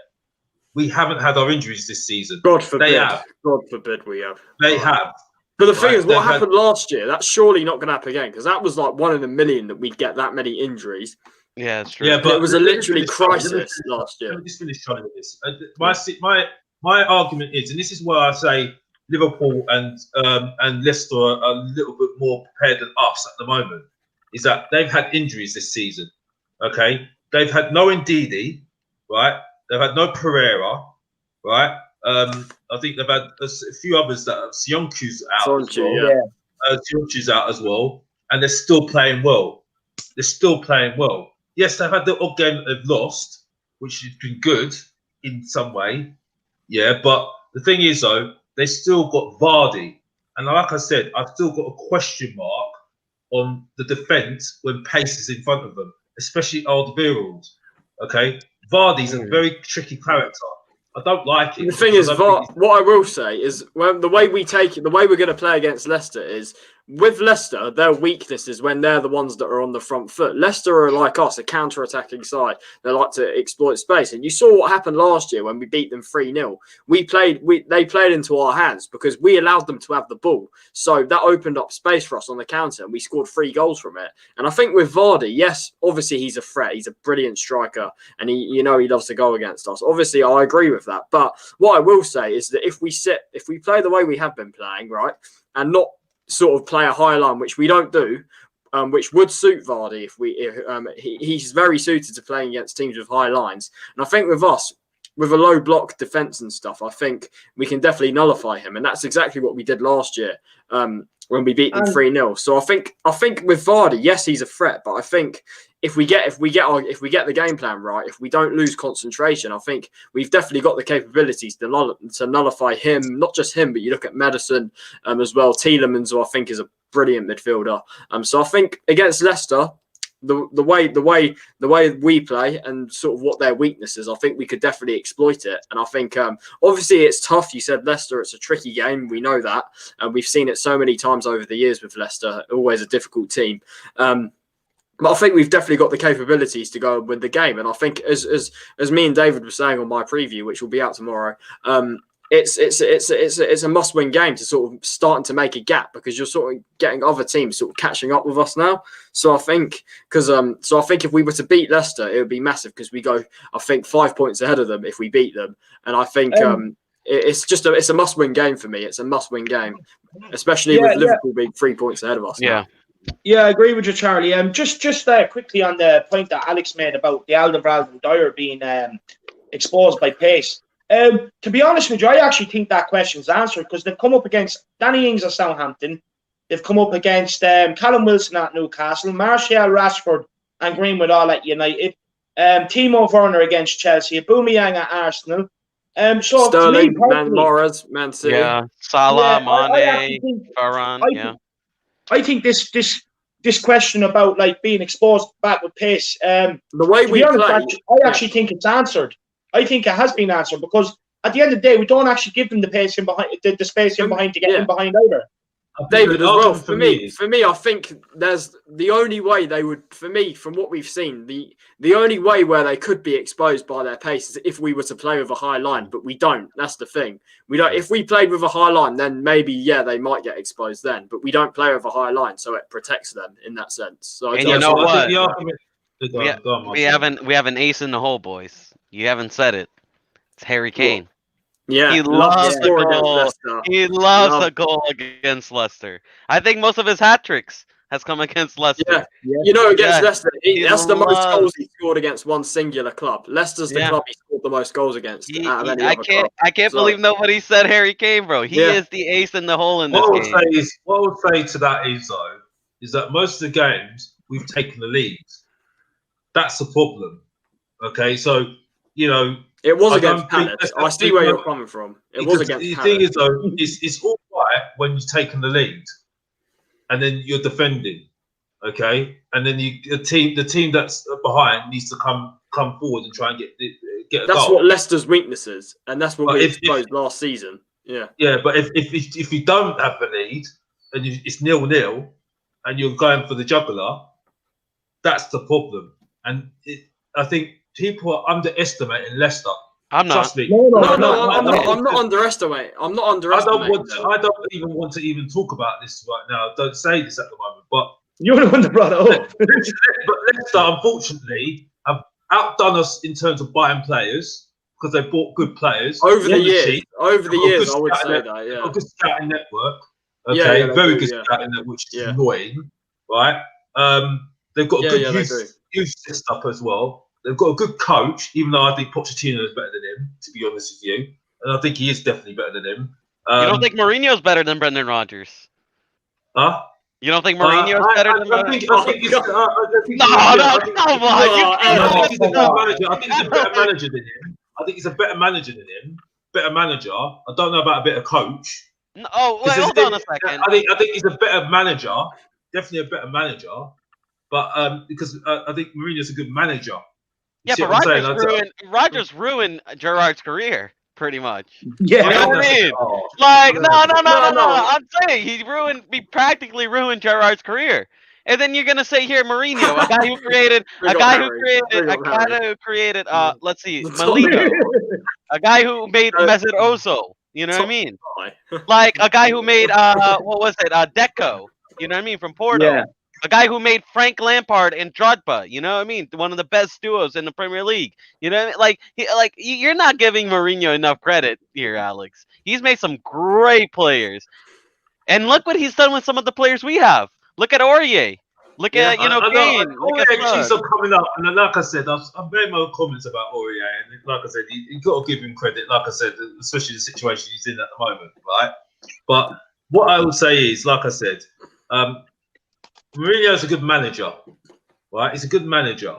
We haven't had our injuries this season. God forbid. They have. God forbid we have. They have. But the thing is, what happened last year, that's surely not going to happen again because that was like 1 in a million that we'd get that many injuries. Yeah, it's true. Yeah, but it was a literally crisis last year. Let me just finish trying with this. My argument is, and this is where I say Liverpool and Leicester are a little bit more prepared than us at the moment, is that they've had injuries this season. Okay, they've had no Ndidi, right? They've had no Pereira, right? I think they've had a few others that Sionku's out as well. Sionku's out as well, and they're still playing well. Yes, they've had the odd game that they've lost, which has been good in some way. Yeah, but the thing is, though, they still got Vardy. And like I said, I've still got a question mark on the defence when pace is in front of them, especially Alderweireld. Okay? Vardy's a very tricky character. I don't like it. The thing is, what I will say is the way we take it, the way we're going to play against Leicester is with Leicester, their weakness is when they're the ones that are on the front foot. Leicester are like us, a counter-attacking side. They like to exploit space. And you saw what happened last year when we beat them 3-0. They played into our hands because we allowed them to have the ball. So that opened up space for us on the counter, and we scored 3 goals from it. And I think with Vardy, yes, obviously he's a threat. He's a brilliant striker, and he loves to go against us. Obviously, I agree with that. But what I will say is that if we play the way we have been playing, right, and not sort of play a high line, which we don't do, which would suit Vardy he's very suited to playing against teams with high lines. And I think with us, with a low block defense and stuff, I think we can definitely nullify him, and that's exactly what we did last year when we beat them 3-0. So I think with Vardy, yes, he's a threat, but I think if we get the game plan right, if we don't lose concentration, I think we've definitely got the capabilities to nullify him. Not just him, but you look at Maddison as well. Tielemans, who I think is a brilliant midfielder. So I think against Leicester, the way we play and sort of what their weaknesses, I think we could definitely exploit it. And I think obviously it's tough. You said Leicester, it's a tricky game. We know that, and we've seen it so many times over the years with Leicester. Always a difficult team. But I think we've definitely got the capabilities to go and win the game. And I think as me and David were saying on my preview, which will be out tomorrow, it's a must-win game to sort of starting to make a gap, because you're sort of getting other teams sort of catching up with us now. So I think if we were to beat Leicester, it would be massive, because we go, I think, 5 points ahead of them if we beat them. And I think it's a must-win game for me. It's a must-win game, especially with Liverpool being 3 points ahead of us. Yeah. Now. Yeah, I agree with you, Charlie. Just quickly on the point that Alex made about the Alderweireld and Dyer being exposed by pace. To be honest with you, I actually think that question's answered, because they've come up against Danny Ings at Southampton. They've come up against Callum Wilson at Newcastle, Martial, Rashford and Greenwood all at United, Timo Werner against Chelsea, Aubameyang at Arsenal. So Sterling, Mahrez, Man City. Yeah, Salah, Mane, Varane, I think this question about like being exposed back with pace, the way we play, I actually think it's answered. I think it has been answered, because at the end of the day, we don't actually give them the pace in behind, the space in behind to get in behind either. David, as well, for me, I think there's the only way they would, for me, from what we've seen, the only way where they could be exposed by their pace is if we were to play with a high line, but we don't. That's the thing. We don't. If we played with a high line, then maybe they might get exposed then, but we don't play with a high line, so it protects them in that sense. So and you know what? We have an ace in the hole, boys. You haven't said it. It's Harry Kane. Yeah, he loves the goal. He loves a goal against Leicester. I think most of his hat tricks has come against Leicester. Yeah. Against Leicester, that's the most goals he scored against one singular club. Leicester's the club he scored the most goals against. I can't believe nobody said Harry Kane, bro. He is the ace in the hole in this game. What I would say to that is that most of the games we've taken the lead. That's the problem. Okay, so it was against Palace. I see where you're coming from. It was against the Palace. thing is, though, it's all right when you've taken the lead, and then you're defending, okay, and then the team that's behind needs to come forward and try and get a That's goal. what Leicester's weakness is, and that's what we exposed last season. Yeah. Yeah, but if you don't have the lead and it's 0-0, and you're going for the jugular, that's the problem. And I think people are underestimating Leicester. I'm not. Trust me. No, I'm not underestimating. I'm not underestimating. I don't even want to even talk about this right now. Don't say this at the moment. But you're the one that brought it up. But Leicester, unfortunately, have outdone us in terms of buying players, because they bought good players over the years. Over the years, I would say that. Yeah. A good scouting network. Okay, very good scouting network, which is annoying, right? They've got a good youth setup as well. They've got a good coach, even though I think Pochettino is better than him, to be honest with you. And I think he is definitely better than him. You don't think Mourinho's better than Brendan Rodgers? Huh? You don't think Mourinho's better than Rodgers? No, come on. I think he's a better manager than him. I think he's a better manager than him. Better manager. I don't know about a better coach. No, wait, hold on a second. I think he's a better manager. Definitely a better manager. But because I think Mourinho's a good manager. Yeah, but Rodgers ruined Gerrard's career. pretty much. Yeah. You know what I mean? Oh, Like, no. No. I'm saying he practically ruined Gerrard's career. And then you're gonna say here, Mourinho, a guy who created, let's see, Molino, a guy who made Mesut Ozil. You know what I mean? Like a guy who made what was it? Deco. You know what I mean? From Porto. Yeah. A guy who made Frank Lampard and Drogba. You know what I mean? One of the best duos in the Premier League. You know what I mean? Like you're not giving Mourinho enough credit here, Alex. He's made some great players, and look what he's done with some of the players we have. Look at Aurier. Look at Kane. Aurier keeps on coming up, and like I said, I've made my comments about Aurier, and like I said, you got to give him credit. Like I said, especially the situation he's in at the moment, right? But what I would say is, like I said, Mourinho's a good manager, right? He's a good manager,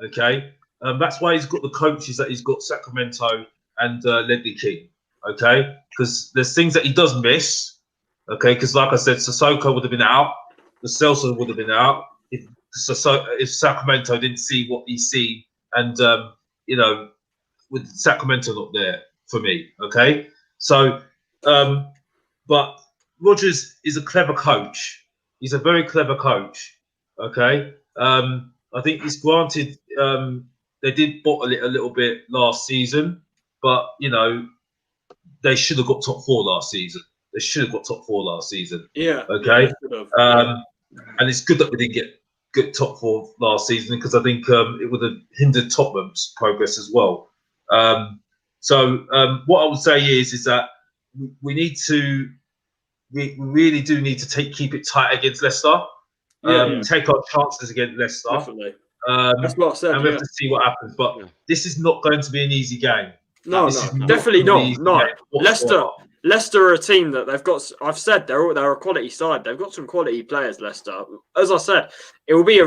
okay? That's why he's got the coaches that he's got, Sacramento and Ledley King, okay? Because there's things that he does miss, okay? Because like I said, Sissoko would have been out, the Celso would have been out if Sacramento didn't see what he see, and with Sacramento not there for me, okay? So, but Rodgers is a clever coach. He's a very clever coach, okay? I think it's granted they did bottle it a little bit last season, but, they should have got top 4 last season. Yeah. Okay? And it's good that we didn't get top 4 last season because I think it would have hindered Tottenham's progress as well. So what I would say is that we really do need to keep it tight against Leicester. Take our chances against Leicester. Definitely. That's what I said. And we have to see what happens. But this is not going to be an easy game. No, definitely not. No, Leicester are a team that they've got. I've said they're a quality side. They've got some quality players. Leicester, as I said, it will be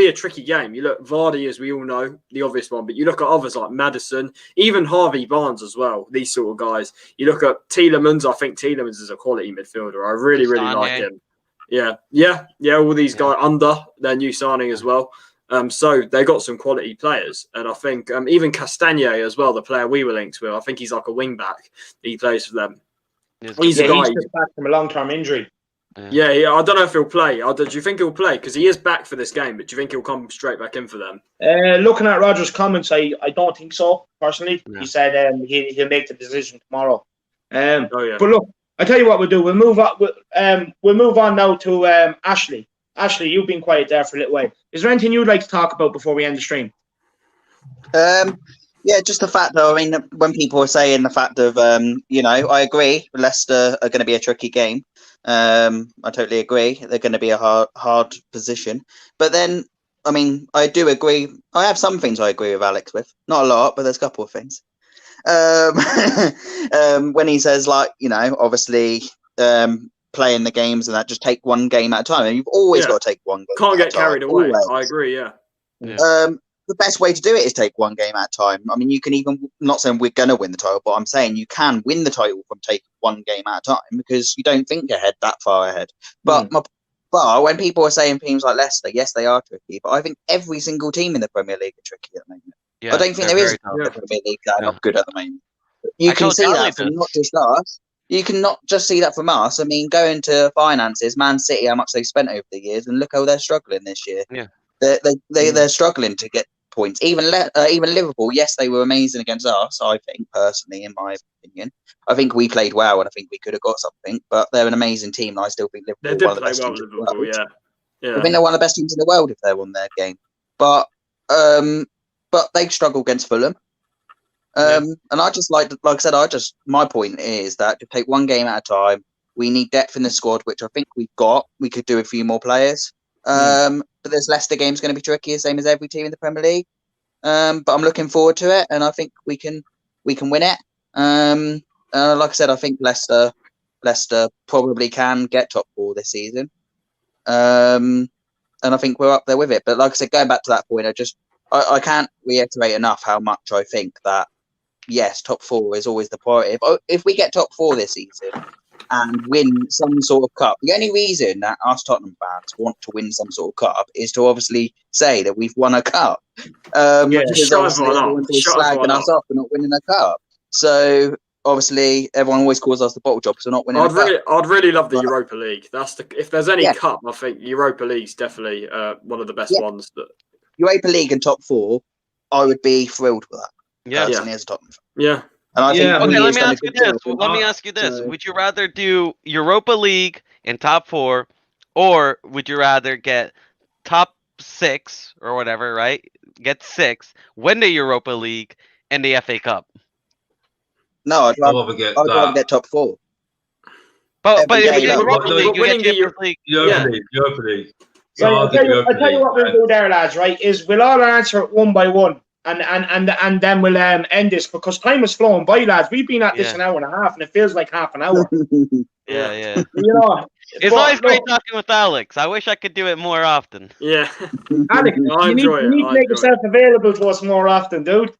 a tricky game. You look Vardy, as we all know, the obvious one, but you look at others like Maddison, even Harvey Barnes as well. These sort of guys. You look at Tielemans. I think Tielemans is a quality midfielder. I really like him. Yeah. All these guys under their new signing as well. So they got some quality players, and I think even Castagne as well, the player we were linked with. I think he's like a wing back. He plays for them. He's a guy. He's just back from a long-term injury. Yeah. I don't know if he'll play. Do you think he'll play? Because he is back for this game, but do you think he'll come straight back in for them? Looking at Rodgers' comments, I don't think so, personally. Yeah. He said he'll make the decision tomorrow. But look, I tell you what we'll do. We'll move on. We'll move on now to Ashley. Ashley, you've been quiet there for a little while. Is there anything you'd like to talk about before we end the stream? Yeah, just the fact that, when people are saying the fact of, I agree, Leicester are going to be a tricky game. I totally agree. They're going to be a hard position. But then, I do agree. I have some things I agree with Alex with. Not a lot, but there's a couple of things. When he says, obviously, playing the games and that, just take one game at a time. And you've always got to take one game. Can't get carried away. I agree. Yeah. The best way to do it is take one game at a time. You can even, not saying we're going to win the title, but I'm saying you can win the title from taking one game at a time because you don't think ahead that far ahead. But when people are saying teams like Leicester, yes, they are tricky, but I think every single team in the Premier League are tricky at the moment. Yeah, I don't think there is a team in the Premier League that are not good at the moment. You can see that from not just us. You can not just see that from us. Going to finances, Man City, how much they've spent over the years, and look how they're struggling this year. Yeah, they're struggling to get points. Even Liverpool, yes, they were amazing against us. I think personally, in my opinion, I think we played well, and I think we could have got something. But they're an amazing team. And I still think Liverpool they did one of the play best well teams with Liverpool. Yeah. I think they're one of the best teams in the world if they won their game. But they struggle against Fulham. And I just like I said, my point is that to take one game at a time. We need depth in the squad, which I think we've got. We could do a few more players. But this Leicester game's going to be tricky, the same as every team in the Premier League. But I'm looking forward to it, and I think we can win it. Like I said, I think Leicester probably can get top 4 this season. And I think we're up there with it. But like I said, going back to that point, I can't reiterate enough how much I think that, yes, top 4 is always the priority. But if we get top 4 this season and win some sort of cup, the only reason that us Tottenham fans want to win some sort of cup is to obviously say that we've won a cup. Because obviously everyone's slagging us off for not winning a cup. So obviously everyone always calls us the bottle job because we're not winning. I'd really love the Europa League. If there's any cup, I think Europa League's definitely one of the best ones. That Europa League and top 4, I would be thrilled with that. Yeah, personally, as a Tottenham fan. Yeah. And I think Okay, let me done a ask you good this. job. Let me ask you this. Would you rather do Europa League in top 4, or would you rather get top 6 or whatever, right? Get 6, win the Europa League and the FA Cup. No, I'd rather get top 4. But if you day, get no. Europa League, you get Champions League. Europa League. So Right, I'll tell you what we'll do there, lads, right, is we'll all answer it one by one. And then we'll end this because time is flowing by, lads. We've been at this an hour and a half, and it feels like half an hour. Yeah. You know, It's always great talking with Alex. I wish I could do it more often. Yeah. Alex, you need to make yourself available to us more often, dude.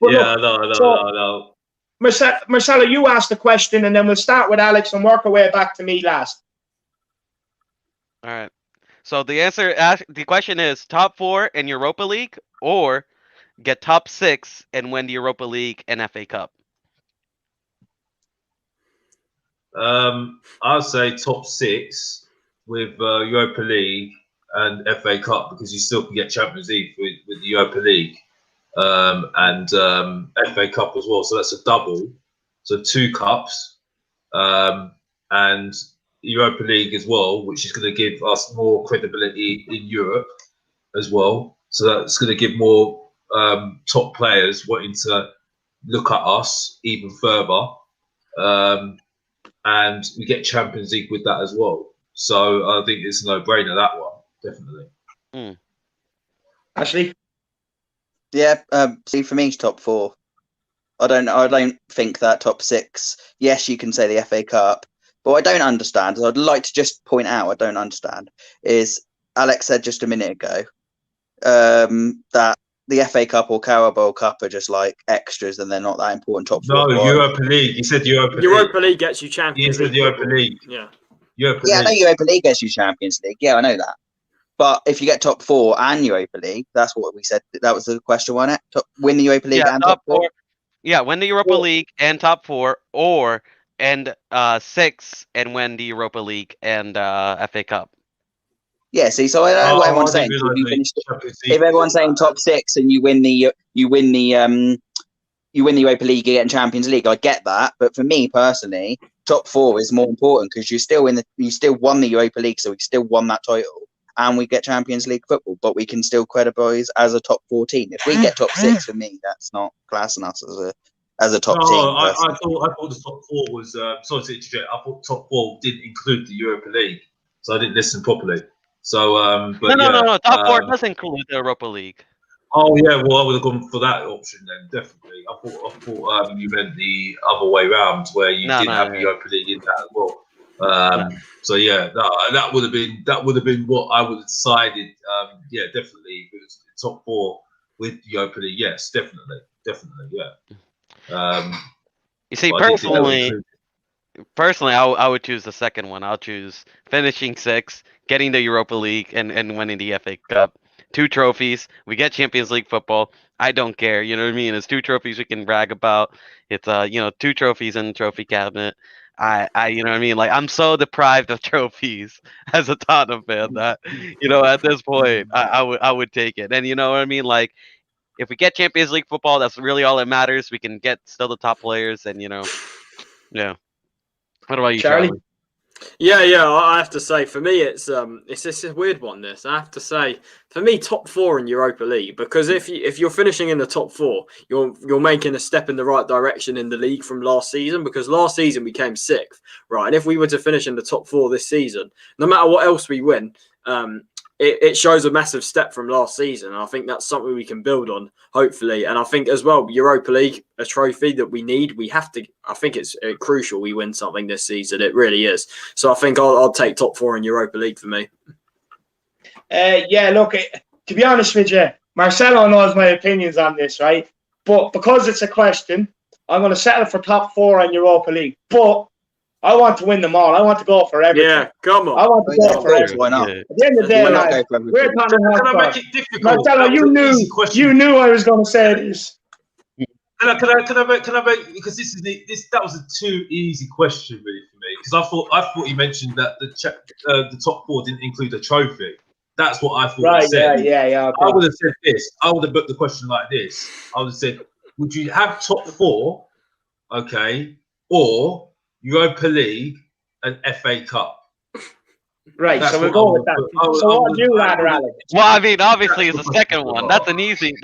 No. Marcelo, you asked the question, and then we'll start with Alex and work our way back to me last. All right. So the question is top 4 in Europa League, or get top 6 and win the Europa League and FA Cup. I'd say top 6 with Europa League and FA Cup, because you still can get Champions League with the Europa League and FA Cup as well. So that's a double. So 2 cups and Europa League as well, which is going to give us more credibility in Europe as well. So that's going to give more top players wanting to look at us even further. And we get Champions League with that as well. So I think it's a no-brainer, that one, definitely. Ashley? Yeah, see, for me, it's top 4. I don't think that top 6. Yes, you can say the FA Cup, but what I don't understand, I'd like to just point out, I don't understand, is Alex said just a minute ago that the FA Cup or Carabao Cup are just like extras and they're not that important top 4. No, Europa League. You said Europa League. Europa League gets you Champions League. You said Europa League. Yeah. I know Europa League gets you Champions League. Yeah, I know that. But if you get top 4 and Europa League, that's what we said. That was the question, wasn't it? Win the Europa League and top 4. Yeah, win the Europa League and top 4, or end 6 and win the Europa League and FA Cup. Yeah, see, so I don't know what everyone's saying. If everyone's saying top 6 and you win the Europa League, you get in Champions League, I get that. But for me personally, top 4 is more important because you still won the Europa League, so we still won that title, and we get Champions League football, but we can still credibilise as a top 4 team. If we get top 6, for me, that's not classing us as a top team. I thought the top 4 was sorry to interject. I thought top 4 didn't include the Europa League, so I didn't listen properly. So, but no. Top 4 does include the Europa League. Oh yeah, well I would have gone for that option then, definitely. I thought you meant the other way round, where you didn't have the Europa League in that as well. So yeah, that would have been what I would have decided. Yeah, definitely. It was top 4 with Europa League. Yes, definitely, yeah. You see, personally, I would choose the second one. I'll choose finishing 6, getting the Europa League, and winning the FA Cup. 2 trophies. We get Champions League football. I don't care. You know what I mean? It's 2 trophies we can brag about. It's 2 trophies in the trophy cabinet. I you know what I mean? Like, I'm so deprived of trophies as a Tottenham fan that, at this point, I would take it. And you know what I mean? Like, if we get Champions League football, that's really all that matters. We can get still the top players, and yeah. What about you, Charlie? Yeah. I have to say, for me, it's just a weird one. This, I have to say, for me, top 4 in Europa League, because if you're finishing in the top 4, you're making a step in the right direction in the league from last season. Because last season we came 6th, right? And if we were to finish in the top 4 this season, no matter what else we win, it shows a massive step from last season. And I think that's something we can build on, hopefully. And I think as well, Europa League, a trophy that we need. We have to. I think it's crucial we win something this season. It really is. So I think I'll take top 4 in Europa League for me. Yeah, look, to be honest with you, Marcelo knows my opinions on this, right? But because it's a question, I'm going to settle for top 4 in Europa League. But I want to win them all. I want to go for everything. Yeah, come on. I want to go for everything. Why not? At the end of the day, we're talking Can I make it difficult? Marcelo, you knew I was going to say this. Can I make, because that was a too easy question really for me, because I thought he mentioned that the top 4 didn't include a trophy. That's what I thought. Right, he said. yeah. Okay. I would have said this. I would have booked the question like this. I would have said, would you have top 4, okay, or Europa League and FA Cup? Right, so we'll go with that. So what would you rather, Alex? Well, I mean, obviously, it's the second one. That's an easy.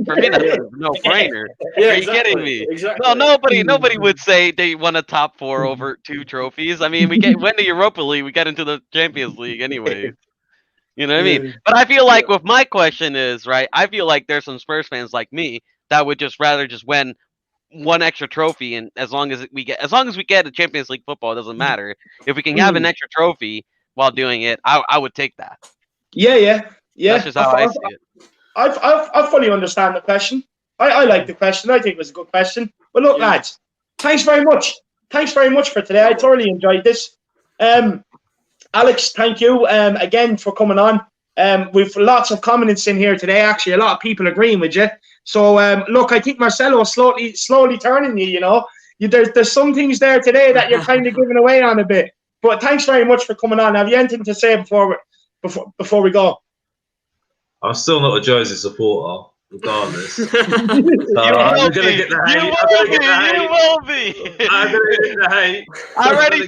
For me. That's a no-brainer. Yeah, Are you kidding me? Exactly. No, nobody would say they won a top 4 over 2 trophies. I mean, win the Europa League, we get into the Champions League anyway. You know what I mean? But I feel like with my question is, right, I feel like there's some Spurs fans like me that would rather win one extra trophy, and as long as we get a Champions League football, it doesn't matter. If we can have an extra trophy while doing it, I would take that. Yeah. That's just how I see it. I fully understand the question. I like the question. I think it was a good question. But look, lads, thanks very much. Thanks very much for today. I thoroughly enjoyed this. Alex, thank you again for coming on. We've lots of comments in here today. Actually, a lot of people agreeing with you. So look, I think Marcelo is slowly turning you. You know, there's some things there today that you're kind of giving away on a bit. But thanks very much for coming on. Have you anything to say before we go? I'm still not a Jersey supporter, regardless. You will be. You will be. I'm gonna get the hate. I already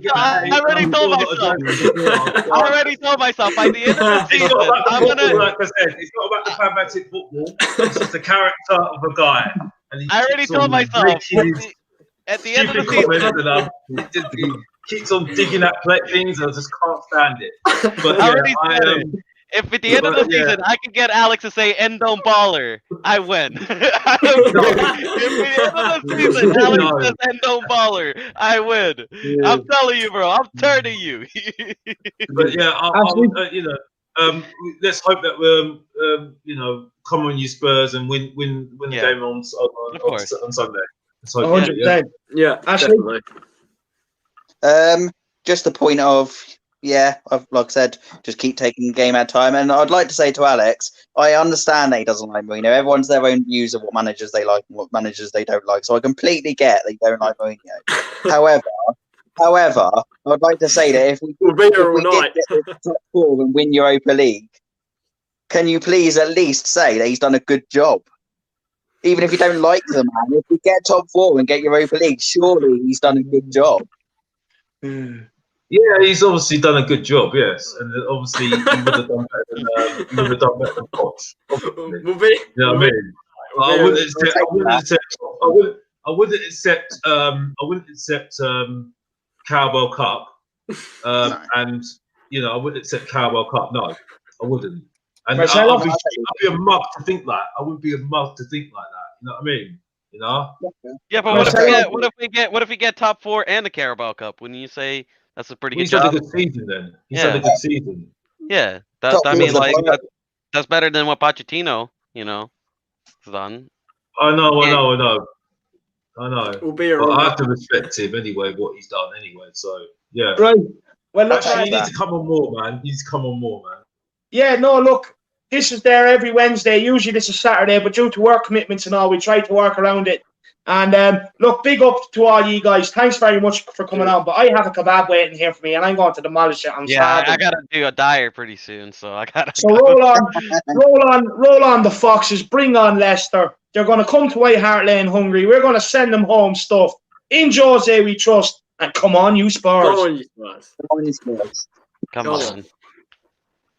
told myself by the end of the season, I'm gonna. Like I said, it's not about the pragmatic football. It's just the character of a guy. And I already told myself at the end of the season. He keeps on digging at things, and I just can't stand it. But if at the end of the season I can get Alex to say "Endome baller," I win. If at the end of the season Alex says "Endome baller," I win. Yeah. I'm telling you, bro. I'm turning you. But yeah, let's hope that we're come on you Spurs and win the game on Sunday. 100%. Yeah, definitely. Just the point of, like I said, just keep taking the game at a time. And I'd like to say to Alex, I understand that he doesn't like Mourinho. Everyone's their own views of what managers they like and what managers they don't like. So I completely get that you don't like Mourinho. However, I'd like to say that if we did get the top 4 and win Europa League, can you please at least say that he's done a good job? Even if you don't like the man, if we get top 4 and get Europa League, surely he's done a good job. Yeah, he's obviously done a good job, yes, and obviously he would have done better than Poch. You know what I mean? I wouldn't accept Carabao Cup, and I wouldn't accept Carabao Cup. No, I wouldn't. And I'd be a mug to think that. I wouldn't be a mug to think like that. You know what I mean? You know? Yeah, but what if we get top 4 and the Carabao Cup? Wouldn't you say that's a pretty good job? He's had a good season then. He's had a good season. Yeah, that's better than what Pochettino, has done. I know. But I have to respect him anyway, what he's done anyway. So yeah. Right. Well, look, actually, you need to come on more, man. Yeah, no, look, this is there every Wednesday. Usually this is Saturday, but due to work commitments and all, we try to work around it. And look, big up to all you guys. Thanks very much for coming on. But I have a kebab waiting here for me, and I'm going to demolish it on Saturday. I gotta do a diet pretty soon, so I gotta. So roll on the Foxes. Bring on Leicester. They're going to come to White Hart Lane hungry. We're going to send them home stuff. In Jose we trust, and come on, you Spurs. Come on, you Spurs. Come on.